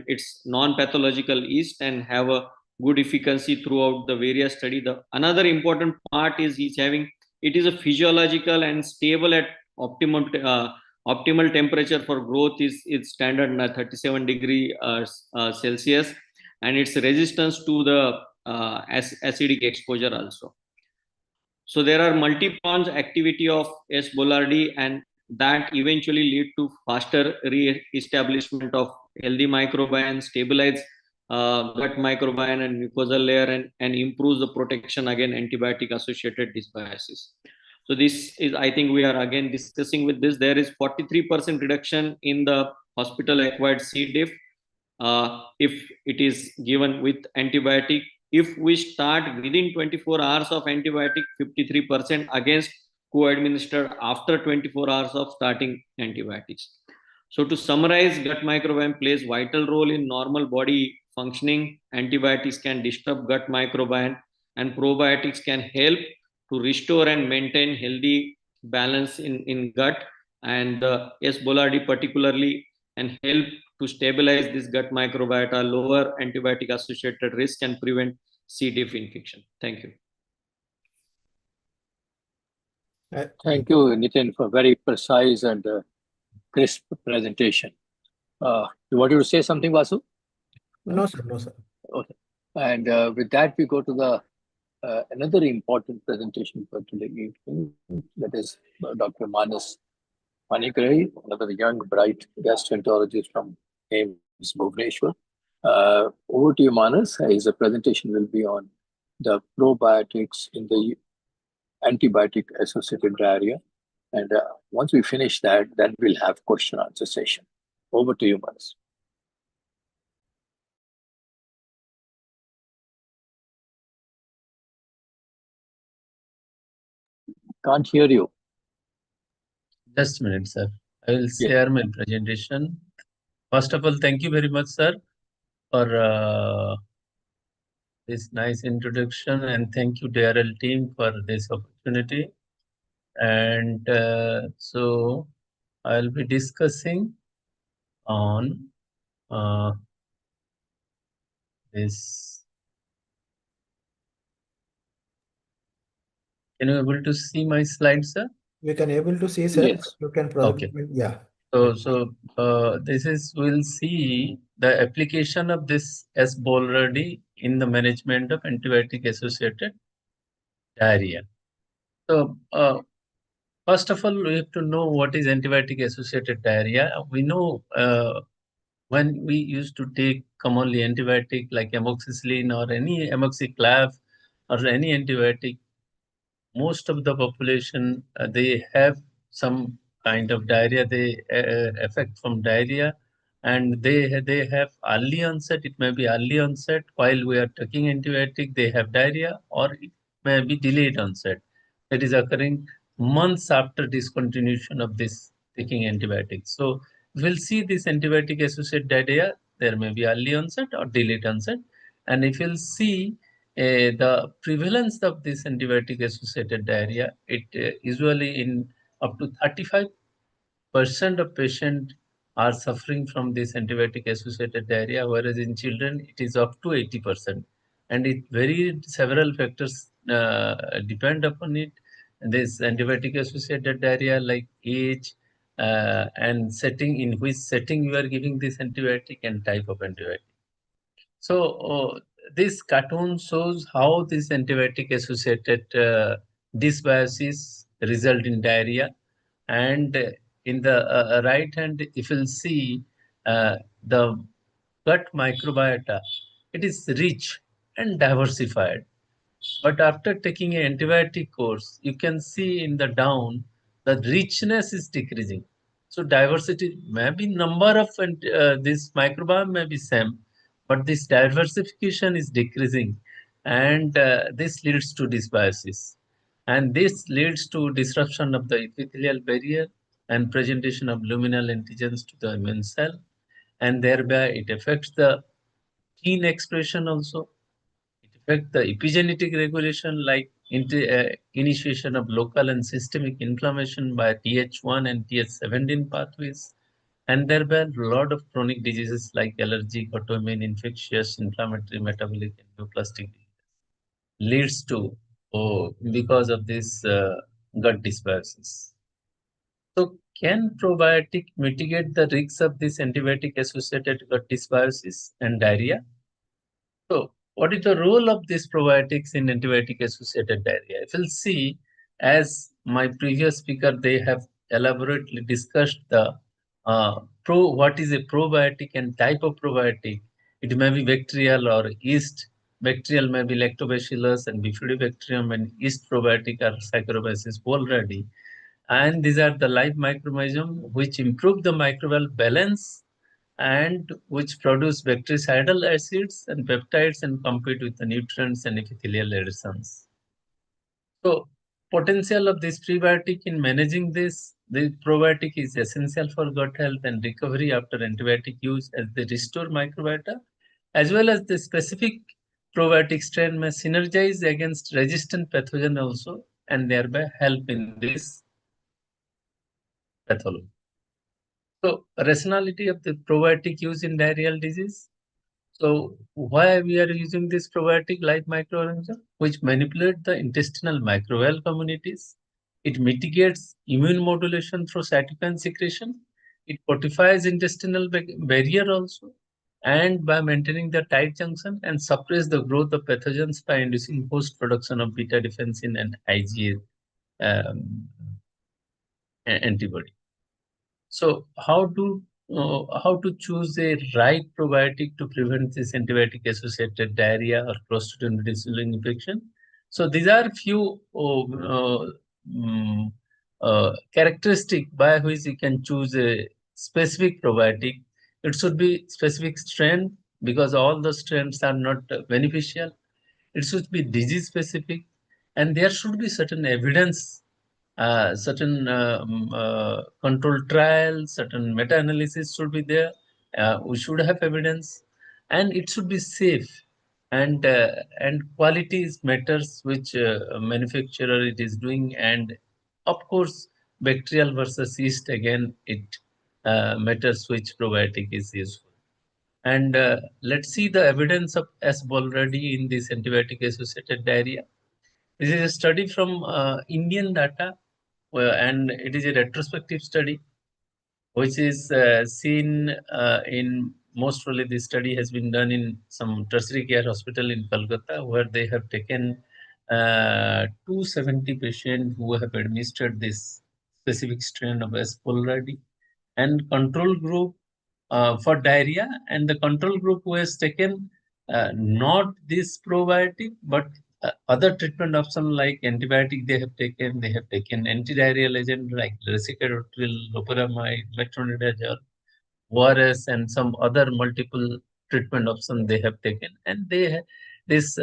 it's non-pathological yeast and have a good efficacy throughout the various study. The another important part is it is a physiological and stable at optimal temperature for growth is standard 37 degree Celsius, and its resistance to the acidic exposure also. So there are multi-pronged activity of S. boulardii, and that eventually lead to faster re-establishment of healthy microbiome, stabilize gut microbiome and mucosal layer, and improves the protection against antibiotic-associated dysbiosis. So this is, I think we are again discussing with this, there is 43% reduction in the hospital-acquired C. diff if it is given with antibiotic. If we start within 24 hours of antibiotic, 53% against co-administered after 24 hours of starting antibiotics. So to summarize, gut microbiome plays vital role in normal body functioning. Antibiotics can disturb gut microbiome, and probiotics can help to restore and maintain healthy balance in gut. And S. boulardii particularly and help to stabilize this gut microbiota, lower antibiotic associated risk, and prevent C. diff infection. Thank you. Thank you, Nitin, for very precise and crisp presentation. You wanted to say something, Vasu? No, sir. No, sir. Okay. And with that, we go to the another important presentation for today evening. That is Dr. Manas Manikrai, another young, bright gastroenterologist from AIIMS Bhubaneswar. Over to you, Manas. His presentation will be on the probiotics in the antibiotic-associated diarrhea. And once we finish that, then we'll have question-answer session. Over to you, Manas. Can't hear you. Just a minute, sir. I will share my presentation. First of all, thank you very much, sir, for this nice introduction, and thank you, DRL team, for this opportunity. And so I'll be discussing on this. Can you able to see my slides, sir? We can able to see, sir. Yes. You can probably, Okay. yeah. So this is, we'll see the application of this S. boulardii in the management of antibiotic-associated diarrhea. So first of all, we have to know what is antibiotic-associated diarrhea. We know when we used to take commonly antibiotic like amoxicillin or any amoxiclav or any antibiotic, most of the population, they have some kind of diarrhea, they affect from diarrhea, and they have early onset. It may be early onset while we are taking antibiotic, they have diarrhea, or it may be delayed onset. That is occurring months after discontinuation of this taking antibiotics. So we'll see this antibiotic associated diarrhea, there may be early onset or delayed onset. And if you'll see the prevalence of this antibiotic-associated diarrhea, it usually in up to 35% of patients are suffering from this antibiotic-associated diarrhea, whereas in children it is up to 80%. And it several factors depend upon it. And this antibiotic-associated diarrhea, like age and setting, in which setting you are giving this antibiotic, and type of antibiotic. So this cartoon shows how this antibiotic-associated dysbiosis result in diarrhea. And in the right hand, if you'll see the gut microbiota, it is rich and diversified. But after taking an antibiotic course, you can see in the down, the richness is decreasing. So diversity, maybe number of this microbiome may be same, but this diversification is decreasing, and this leads to dysbiosis. And this leads to disruption of the epithelial barrier and presentation of luminal antigens to the immune cell, and thereby it affects the gene expression also. It affects the epigenetic regulation like initiation of local and systemic inflammation by Th1 and Th17 pathways, and thereby a lot of chronic diseases like allergic, autoimmune, infectious, inflammatory, metabolic, and neoplastic leads to because of this gut dysbiosis. So, can probiotic mitigate the risks of this antibiotic-associated gut dysbiosis and diarrhea? So, what is the role of these probiotics in antibiotic-associated diarrhea? If you'll see, as my previous speaker, they have elaborately discussed the what is a probiotic and type of probiotic. It may be bacterial or yeast. Bacterial may be lactobacillus and bifidobacterium, and yeast probiotic are Saccharomyces boulardii. And these are the live microorganisms which improve the microbial balance and which produce bactericidal acids and peptides and compete with the nutrients and epithelial adhesions. So, potential of this prebiotic in managing this, the probiotic is essential for gut health and recovery after antibiotic use as they restore microbiota, as well as the specific probiotic strain may synergize against resistant pathogen also and thereby help in this pathology. So, rationality of the probiotic use in diarrheal disease. So, why we are using this probiotic like microorganism, which manipulate the intestinal microbial communities? It mitigates immune modulation through cytokine secretion. It fortifies intestinal barrier also, and by maintaining the tight junction and suppress the growth of pathogens by inducing host production of beta defensin and IgA antibody. So how to choose a right probiotic to prevent this antibiotic-associated diarrhea or Clostridium difficile infection? So these are few characteristic by which you can choose a specific probiotic. It should be specific strain because all the strains are not beneficial. It should be disease specific, and there should be certain evidence, certain controlled trials, certain meta-analysis should be there. We should have evidence, and it should be safe. And quality is matters which manufacturer it is doing, and of course bacterial versus yeast again it matters which probiotic is useful. And let's see the evidence of S. boulardii in this antibiotic-associated diarrhea. This is a study from Indian data, and it is a retrospective study, which is seen in most probably this study has been done in some tertiary care hospital in Kolkata, where they have taken 270 patients who have administered this specific strain of S. boulardii and control group for diarrhea, and the control group who has taken not this probiotic but other treatment option like antibiotic they have taken anti-diarrheal agent like resicadotril, loperamide, metronidazole, ORS, and some other multiple treatment option they have taken, and this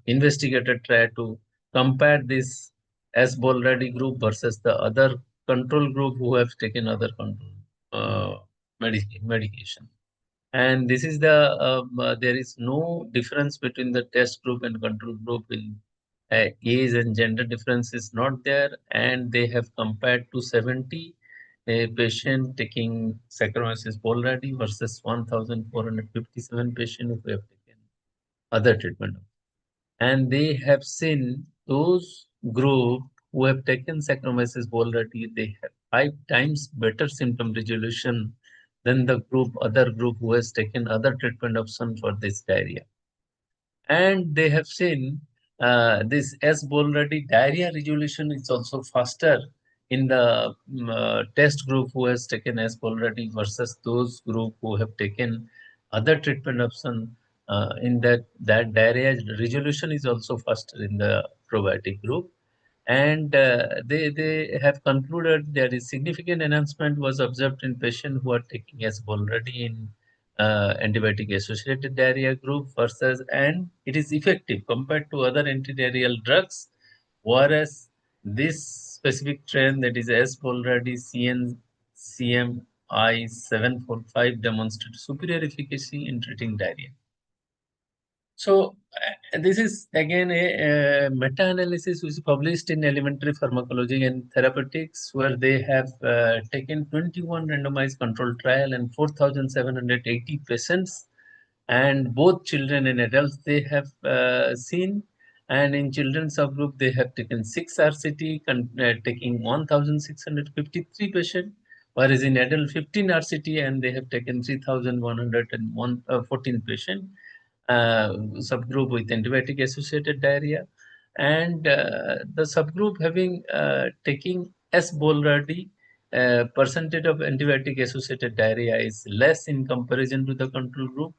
investigator try to compare this as boulardii group versus the other control group who have taken other control medication. And this is there is no difference between the test group and control group in age and gender difference is not there, and they have compared to 70 a patient taking Saccharomyces boulardii versus 1,457 patients who have taken other treatment. And they have seen those group who have taken Saccharomyces boulardii, they have 5 times better symptom resolution than the other group who has taken other treatment option for this diarrhea. And they have seen this S. boulardii diarrhea resolution is also faster in the test group who has taken S. boulardii versus those group who have taken other treatment option. In that diarrhea resolution is also faster in the probiotic group. And they have concluded there is significant enhancement was observed in patients who are taking S. boulardii in antibiotic-associated diarrhea group versus, and it is effective compared to other antidiarrheal drugs, whereas this specific strain that is S. boulardii CM I745 demonstrated superior efficacy in treating diarrhea. So this is again a meta-analysis which is published in Elementary Pharmacology and Therapeutics, where they have taken 21 randomized controlled trial and 4,780 patients, and both children and adults they have seen. And in children's subgroup, they have taken 6 RCT, taking 1,653 patients, whereas in adult 15 RCT, and they have taken 3,114 patients. Subgroup with antibiotic associated diarrhea, and the subgroup having taking S. boulardii, percentage of antibiotic associated diarrhea is less in comparison to the control group.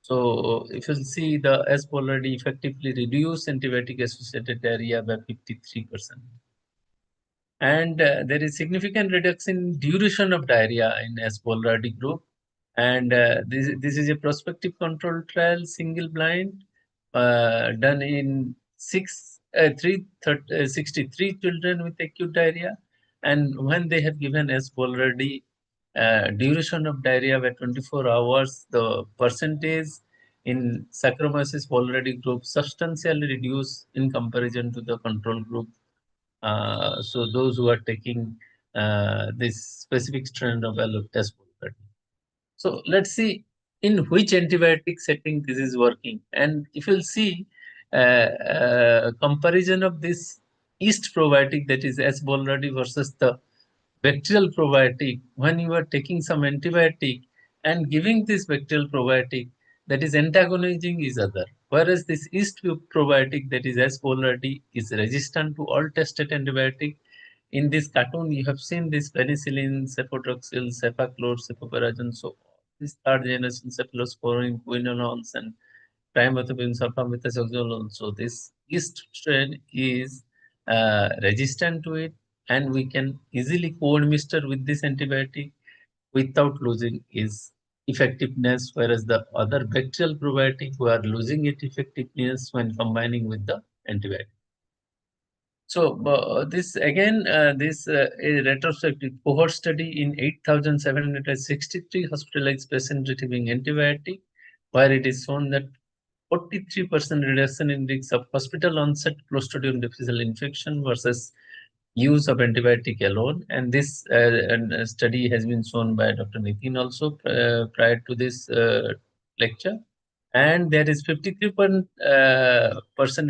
So if you see, the S. boulardii effectively reduce antibiotic associated diarrhea by 53%. And there is significant reduction in duration of diarrhea in S. boulardii group. And this is a prospective controlled trial, single blind, done in 63 children with acute diarrhea. And when they have given S. boulardii, duration of diarrhea by 24 hours, the percentage in Saccharomyces boulardii group substantially reduced in comparison to the control group. So those who are taking this specific strain of S. boulardii. So let's see in which antibiotic setting this is working. And if you'll see comparison of this yeast probiotic, that is S. boulardii, versus the bacterial probiotic, when you are taking some antibiotic and giving this bacterial probiotic, that is antagonizing each other. Whereas this yeast probiotic, that is S. boulardii, is resistant to all tested antibiotic. In this cartoon, you have seen this penicillin, cefotroxil, cefaclor, cefoperazone. So this third generation cephalosporin, quinolones, and trimethoprim sulfamethoxazole. So this yeast strain is resistant to it, and we can easily co-administer with this antibiotic without losing its effectiveness, whereas the other bacterial probiotic we are losing its effectiveness when combining with the antibiotic. So this again, this a retrospective cohort study in 8,763 hospitalized patients receiving antibiotic, where it is shown that 43% reduction in risk of hospital onset Clostridium difficile infection versus use of antibiotic alone. And this study has been shown by Dr. Nitin also prior to this lecture. And there is 53%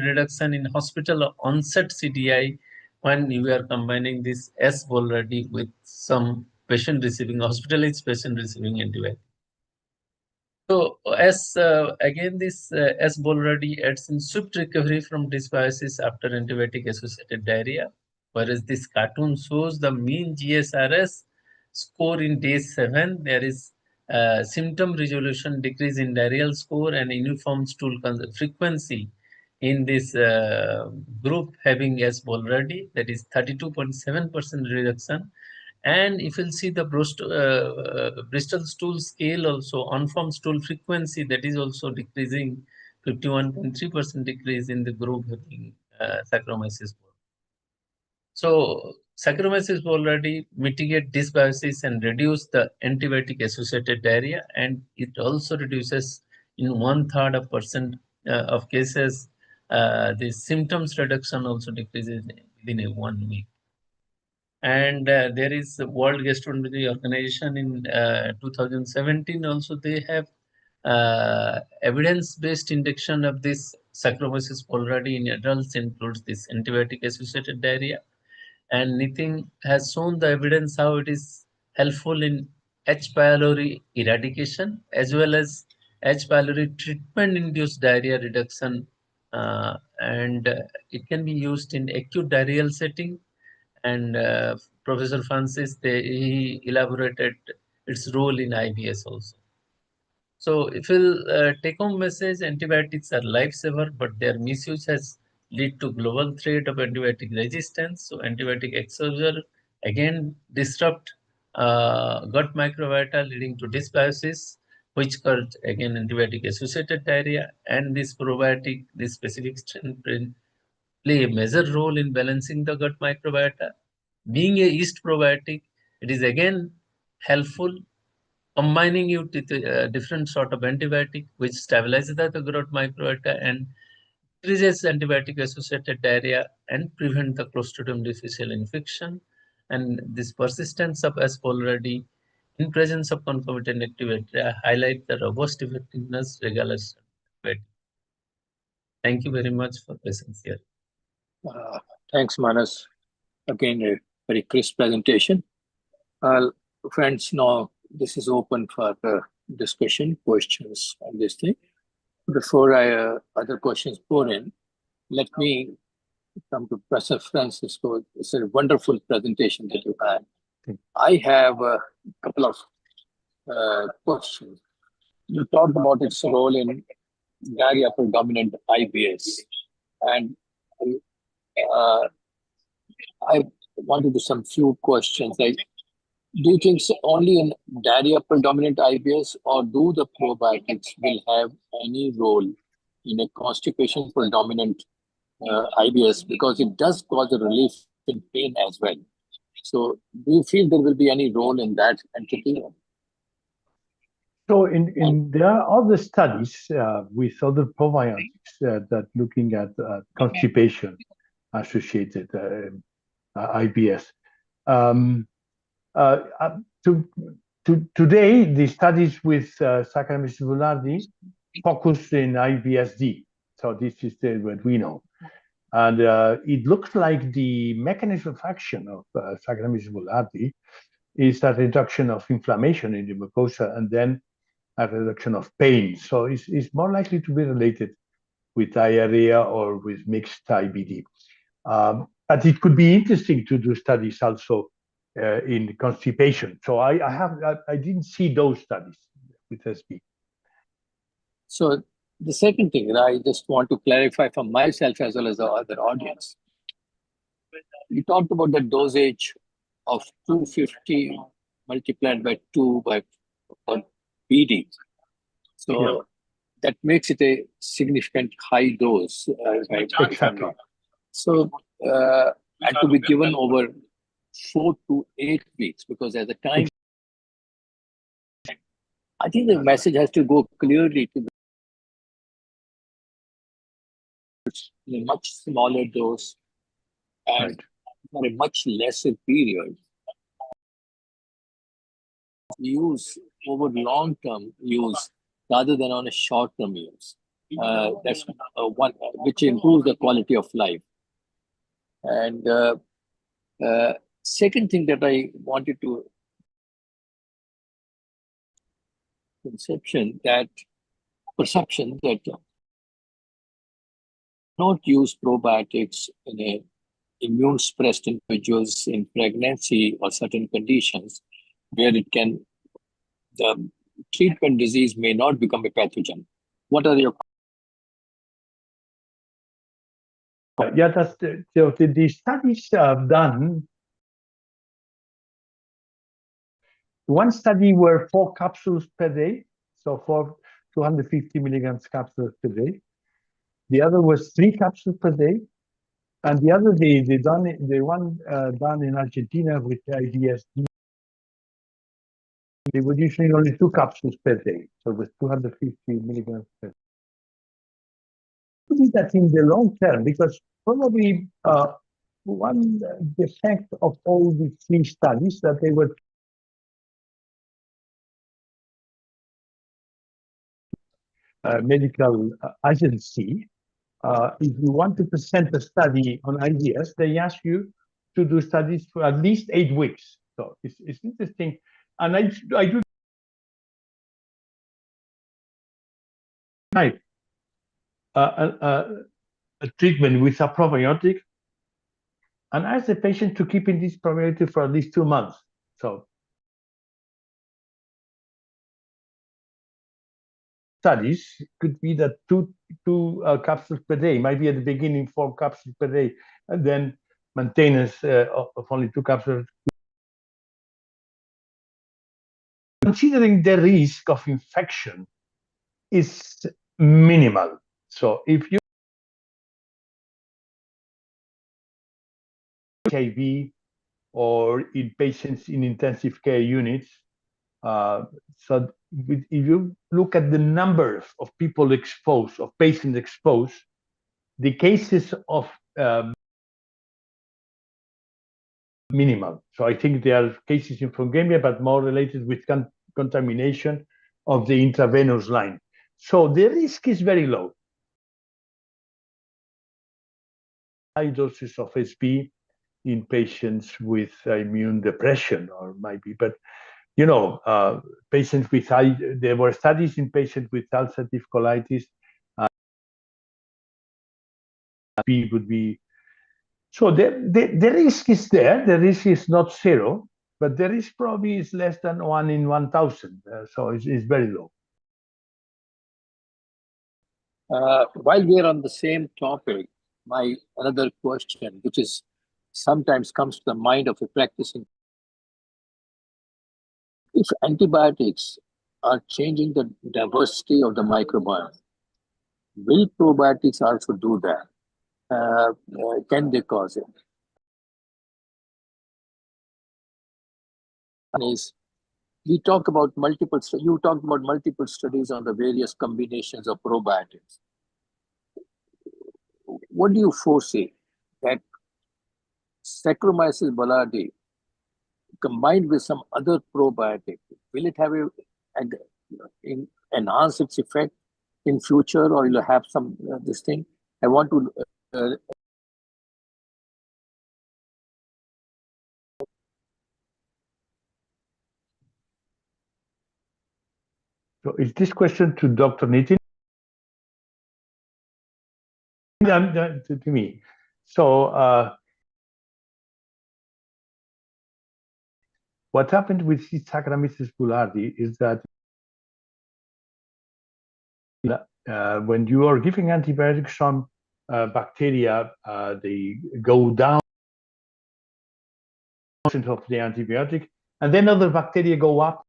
reduction in hospital onset CDI when you are combining this S. boulardii with some patient receiving, hospitalized patient receiving antibiotic. So as again, this S. boulardii adds in swift recovery from dysbiosis after antibiotic associated diarrhea, whereas this cartoon shows the mean GSRS score in day 7. There is symptom resolution, decrease in diarrheal score, and uniform stool frequency in this group having S. boulardii, that is 32.7% reduction. And if you'll see the Bristol stool scale also, unformed stool frequency, that is also decreasing, 51.3% decrease in the group having Saccharomyces boulardii. So Saccharomyces boulardii mitigate dysbiosis and reduce the antibiotic associated diarrhea, and it also reduces in 1/3 of percent of cases the symptoms reduction also decreases within 1 week. And there is the World Gastroenterology Organization in 2017 also, they have evidence-based induction of this Saccharomyces boulardii in adults includes this antibiotic associated diarrhea. And Nitin has shown the evidence how it is helpful in H. pylori eradication as well as H. pylori treatment-induced diarrhea reduction, and it can be used in acute diarrheal setting. And Professor Francis, he elaborated its role in IBS also. So if we'll take home message, antibiotics are lifesaver, but their misuse has lead to global threat of antibiotic resistance. So antibiotic exposure again disrupt gut microbiota, leading to dysbiosis, which cause again antibiotic associated diarrhea. And this probiotic, this specific strain, play a major role in balancing the gut microbiota. Being a yeast probiotic, it is again helpful combining it with a different sort of antibiotic which stabilizes the growth microbiota and decreases antibiotic-associated diarrhea and prevent the Clostridium difficile infection. And this persistence of S. pylori in presence of concomitant activity highlight the robust effectiveness regardless of antibiotic. Thank you very much for presence here. Thanks, Manas. Again, a very crisp presentation. Friends, now this is open for discussion, questions on this thing. Before other questions pour in, let me come to Professor Francisco. It's a wonderful presentation that you had. I have a couple of questions. You talked about its role in diarrhea predominant IBS, and I wanted to some few questions like, do you think so only in diarrhea predominant IBS, or do the probiotics will have any role in a constipation predominant IBS, because it does cause a relief in pain as well? So do you feel there will be any role in that entity? So there are other studies with other probiotics that looking at constipation associated IBS. Today, the studies with Saccharomyces boulardii focus in IBSD. So this is what we know. And it looks like the mechanism of action of Saccharomyces boulardii is a reduction of inflammation in the mucosa and then a reduction of pain. So it's more likely to be related with diarrhea or with mixed IBD. But it could be interesting to do studies also in constipation. So I didn't see those studies with SB. So the second thing that I just want to clarify for myself as well as the other audience, you talked about the dosage of 250 multiplied by 2 by BD. So that makes it a significant high dose. Exactly. So, and to be given over 4 to 8 weeks, because at the time, I think the message has to go clearly to a much smaller dose and for a much lesser period. Use over long-term use rather than on a short-term use. That's one which improves the quality of life. And second thing that I wanted to perception that not use probiotics in a immune suppressed individuals in pregnancy or certain conditions where the treatment disease may not become a pathogen. What are your? Yeah, that's the studies done. One study were 4 capsules per day, so 250 milligrams capsules per day. The other was 3 capsules per day, and the other the one done in Argentina with IBSD, they were usually only 2 capsules per day, so it was 250 milligrams per day. To do that in the long term, because probably one defect of all the 3 studies that they were medical agency. If you want to present a study on IBS, they ask you to do studies for at least 8 weeks. So it's interesting, and I do type a treatment with a probiotic, and ask the patient to keep in this probiotic for at least 2 months. So studies could be that two capsules per day, might be at the beginning 4 capsules per day, and then maintenance of only 2 capsules. Considering the risk of infection is minimal. So if you HIV or in patients in intensive care units, So if you look at the numbers of people exposed, of patients exposed, the cases of minimal. So I think there are cases in fungemia, but more related with contamination of the intravenous line. So the risk is very low. High doses of SB in patients with immune depression, or might be, but you know, patients with there were studies in patients with ulcerative colitis. B would be, so the risk is there. The risk is not zero, but the risk probably is less than 1 in 1,000. So it's very low. While we are on the same topic, my another question, which is sometimes comes to the mind of a practicing, if antibiotics are changing the diversity of the microbiome, will probiotics also do that? Can they cause it? Is we talk about you talked about multiple studies on the various combinations of probiotics. What do you foresee that Saccharomyces boulardii combined with some other probiotic, will it have enhance its effect in future, or you'll have some this thing? I want to So is this question to Dr. Nitin? To me. So what happened with Saccharomyces boulardii is that when you are giving antibiotics, some bacteria, they go down of the antibiotic, and then other bacteria go up.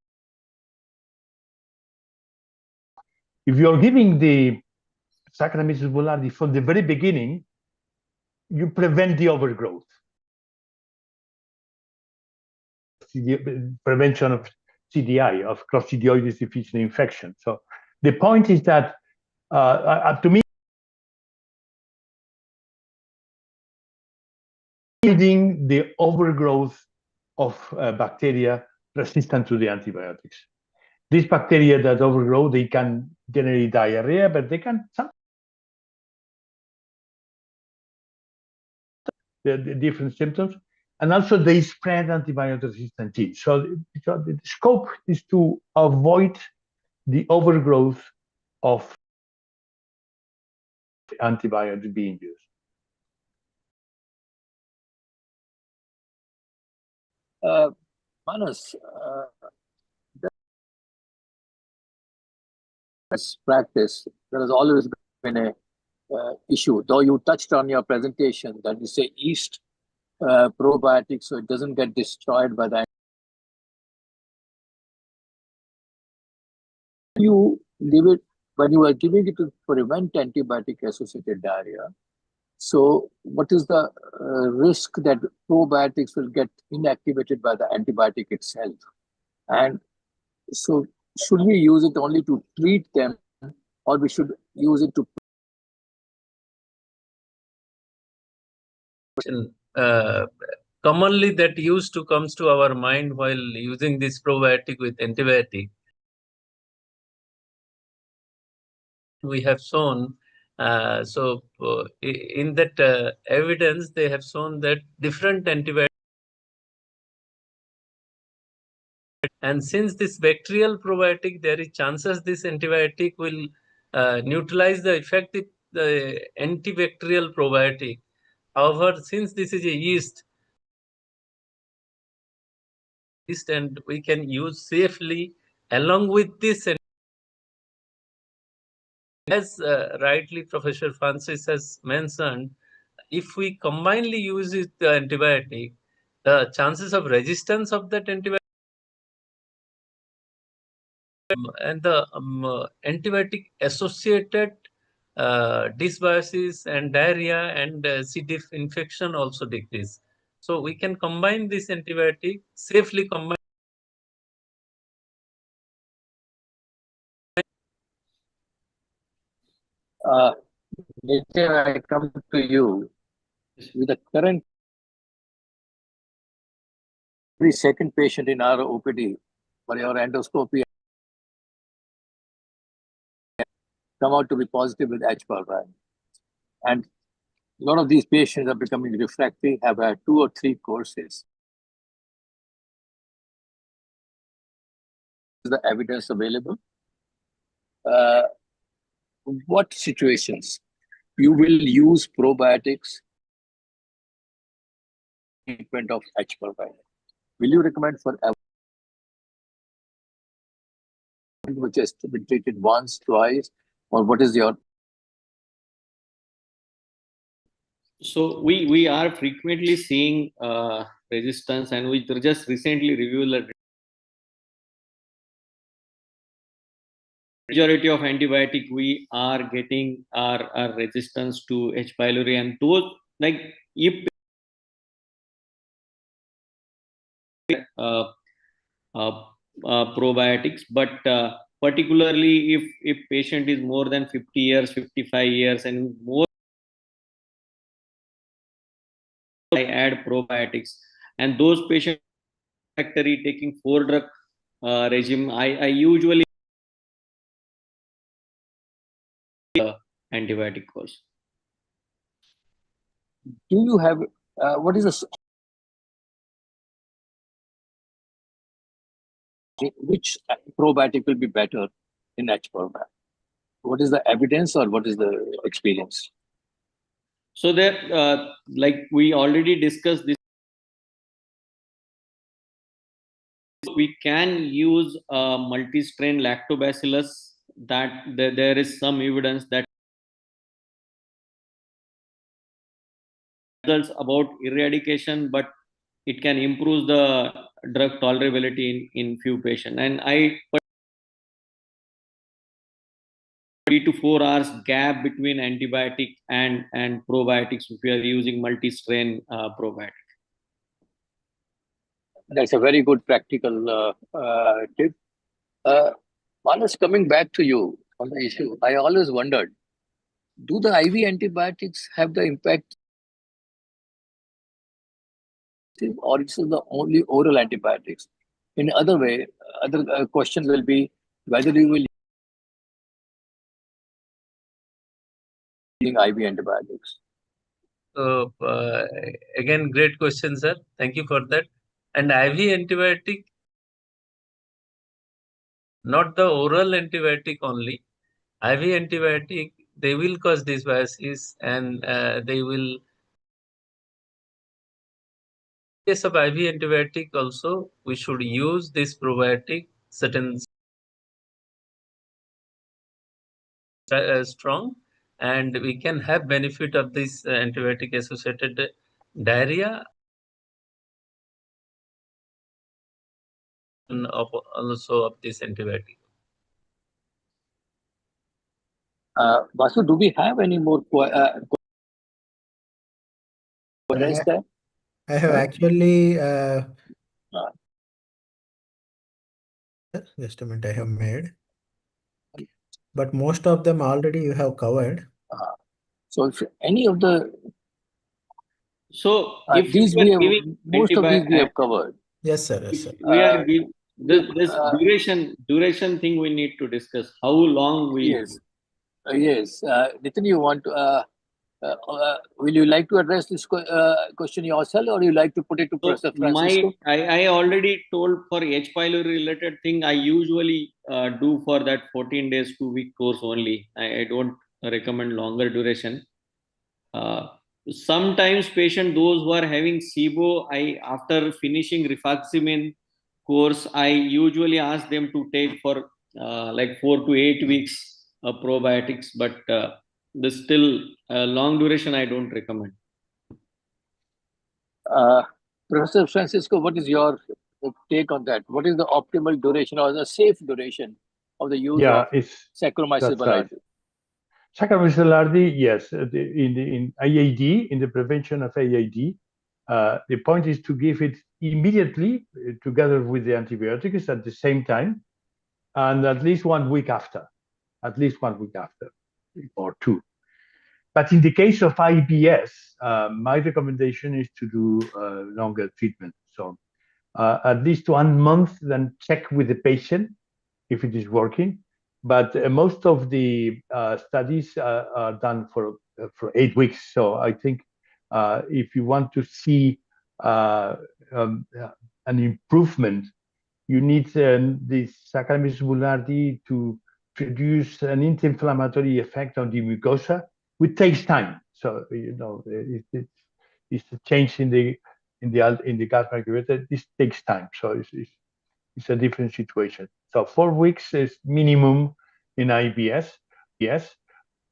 If you're giving the Saccharomyces boulardii from the very beginning, you prevent the overgrowth. The prevention of CDI, of Clostridioides difficile infection. So the point is that, to me, leading the overgrowth of bacteria resistant to the antibiotics. These bacteria that overgrow, they can generate diarrhea, but they can the different symptoms, and also they spread antibiotic-resistant genes. So the scope is to avoid the overgrowth of antibiotic being used. Manas, practice, there has always been a issue, though you touched on your presentation that you say yeast probiotics, so it doesn't get destroyed by the. You give it when you are giving it to prevent antibiotic-associated diarrhea. So, what is the risk that probiotics will get inactivated by the antibiotic itself? And so, should we use it only to treat them, or we should use it to? Commonly, that used to comes to our mind while using this probiotic with antibiotic. We have shown, in that evidence, they have shown that different antibiotics. And since this bacterial probiotic, there is chances this antibiotic will neutralize the effect of the antibacterial probiotic. However, since this is a yeast, and we can use safely along with this, as rightly Professor Francis has mentioned, if we combinedly use the antibiotic, the chances of resistance of that antibiotic and the antibiotic associated dysbiosis and diarrhea and C. diff infection also decrease. So we can combine this antibiotic, safely combine Nitin, I come to you with the current every second patient in our OPD for your endoscopy come out to be positive with H. pylori. And a lot of these patients are becoming refractory, have had 2 or 3 courses. Is the evidence available? What situations you will use probiotics treatment of H. pylori? Will you recommend for everyone which has been treated once, twice, or what is your? So we are frequently seeing resistance, and we just recently reviewed the majority of antibiotic we are getting are resistance to H. pylori, and those, like, if uh, probiotics, but particularly if patient is more than 50 years, 55 years and more, I add probiotics, and those patients factory taking 4-drug regime, I usually antibiotic course. Do you have what is the which probiotic will be better in H. pylori? What is the evidence or what is the experience? So that, like we already discussed this, we can use multi-strain lactobacillus. That there is some evidence that results about eradication, but it can improve the drug tolerability in few patients. And I 3 to 4 hours gap between antibiotic and probiotics if we are using multi-strain probiotic. That's a very good practical tip. Manas, coming back to you on the issue, I always wondered, do the IV antibiotics have the impact or is it the only oral antibiotics? In other way, other question will be whether you will using IV antibiotics. So again, great question, sir. Thank you for that. And IV antibiotic, not the oral antibiotic only. IV antibiotic, they will cause dysbiosis, and they will. In case of IV antibiotic also, we should use this probiotic certain strong, and we can have benefit of this antibiotic associated diarrhea of also of this antibiotic. Vasu, do we have any more questions there? I have actually just a minute, I have made, but most of them already you have covered. So if any of the So if these we are we have giving most of these we have covered. Yes, sir. Yes, sir. we are giving this duration thing we need to discuss. How long we Yes, yes. Nitin, you want to? Will you like to address this question yourself, or you like to put it to So Professor Francisco? I already told for H. pylori related thing, I usually do for that 14 days 2-week course only. I don't recommend longer duration. Sometimes patient those who are having SIBO, I after finishing rifaximin course, I usually ask them to take for like 4 to 8 weeks probiotics, but this still long duration I don't recommend. Professor Francisco, what is your take on that? What is the optimal duration or the safe duration of the use of Saccharomyces boulardii? Saccharomyces boulardii, yes, in AAD, in the prevention of AAD, the point is to give it immediately together with the antibiotics at the same time, and at least 1 week after. At least 1 week after. or two. But in the case of IBS, my recommendation is to do longer treatment. So at least 1 month, then check with the patient if it is working. But most of the studies are done for 8 weeks. So I think if you want to see an improvement, you need the Saccharomyces boulardii to produce an anti-inflammatory effect on the mucosa, which takes time. So it's a change in the gut microbiota. This takes time. So it's a different situation. So 4 weeks is minimum in IBS. Yes,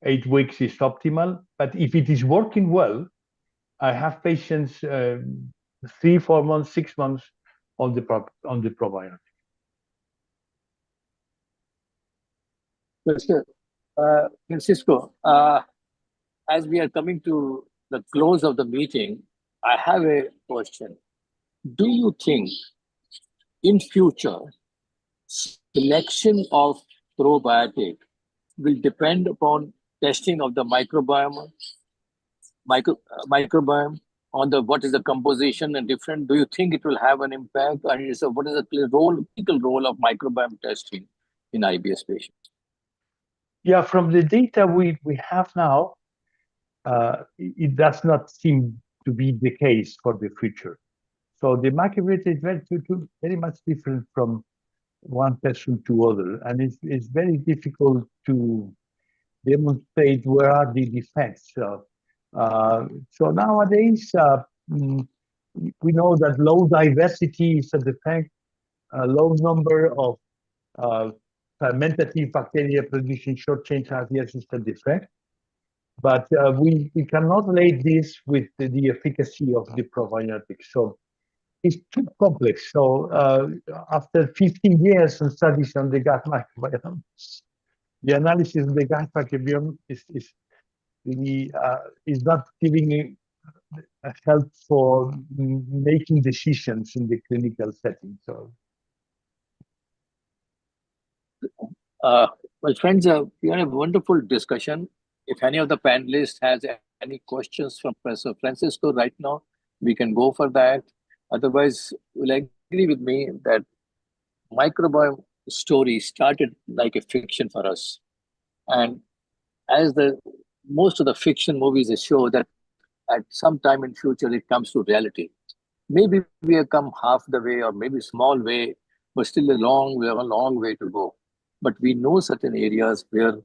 8 weeks is optimal. But if it is working well, I have patients 3, 4 months, 6 months on the probiotic. Francisco, as we are coming to the close of the meeting, I have a question. Do you think in future selection of probiotic will depend upon testing of the microbiome on the what is the composition and different? Do you think it will have an impact? And so what is the critical role of microbiome testing in IBS patients? Yeah, from the data we have now, it does not seem to be the case for the future. So the microbiota is very much different from one person to other, and it's very difficult to demonstrate where are the defects. So nowadays, we know that low diversity is a defect, a low number of fermentative bacteria producing short-chain fatty is a defect. But we cannot relate this with the efficacy of the probiotics. So it's too complex. So after 15 years of studies on the gut microbiome, the analysis of the gut microbiome is really is not giving a help for making decisions in the clinical setting. So. Well, friends, we had a wonderful discussion. If any of the panelists has any questions from Professor Francisco right now, we can go for that. Otherwise, will agree with me that microbiome story started like a fiction for us. And as most of the fiction movies show that at some time in future, it comes to reality. Maybe we have come half the way or maybe small way, but still we have a long way to go. But we know certain areas where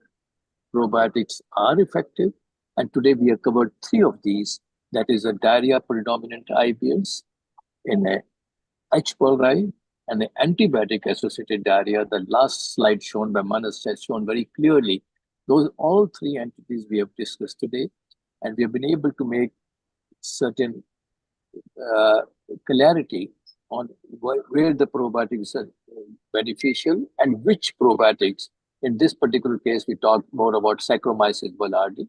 probiotics are effective. And today we have covered 3 of these. That is a diarrhea predominant IBS, in a H. pylori, and the antibiotic associated diarrhea. The last slide shown by Manas has shown very clearly those all 3 entities we have discussed today. And we have been able to make certain clarity on where the probiotics are beneficial and which probiotics. In this particular case, we talked more about Saccharomyces boulardii.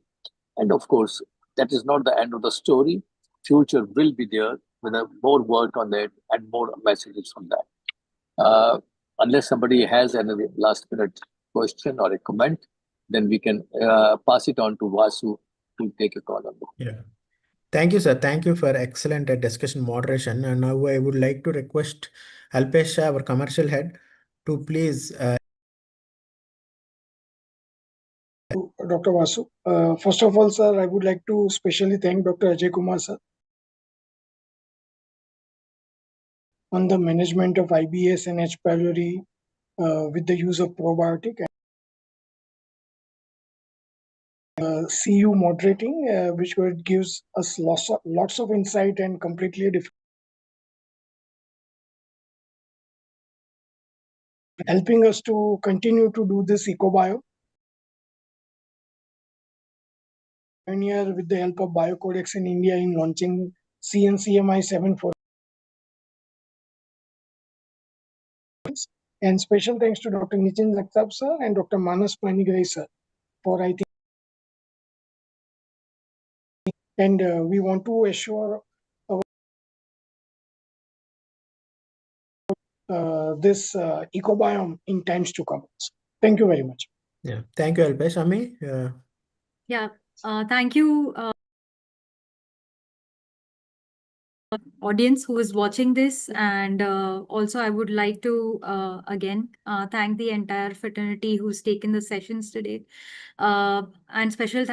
And of course, that is not the end of the story. Future will be there with more work on that and more messages from that. Unless somebody has any last minute question or a comment, then we can pass it on to Vasu to take a call on that. Yeah. Thank you, sir. Thank you for excellent discussion moderation. And now I would like to request Alpesh, our commercial head, to please. Dr. Vasu. First of all, sir, I would like to specially thank Dr. Ajay Kumar, sir, on the management of IBS and H. pylori with the use of probiotic. CU moderating, which gives us lots of insight and completely different, helping us to continue to do this EcoBiome. And here, with the help of Biocodex in India in launching CNCMI 740. And special thanks to Dr. Nitin Jagtap sir and Dr. Manas Panigrai sir for I think. And we want to assure this EcoBiome in times to come. Thank you very much. Yeah, thank you, Alpesh. Ami? Yeah, thank you, audience who is watching this. And also, I would like to again thank the entire fraternity who's taken the sessions today. And special thanks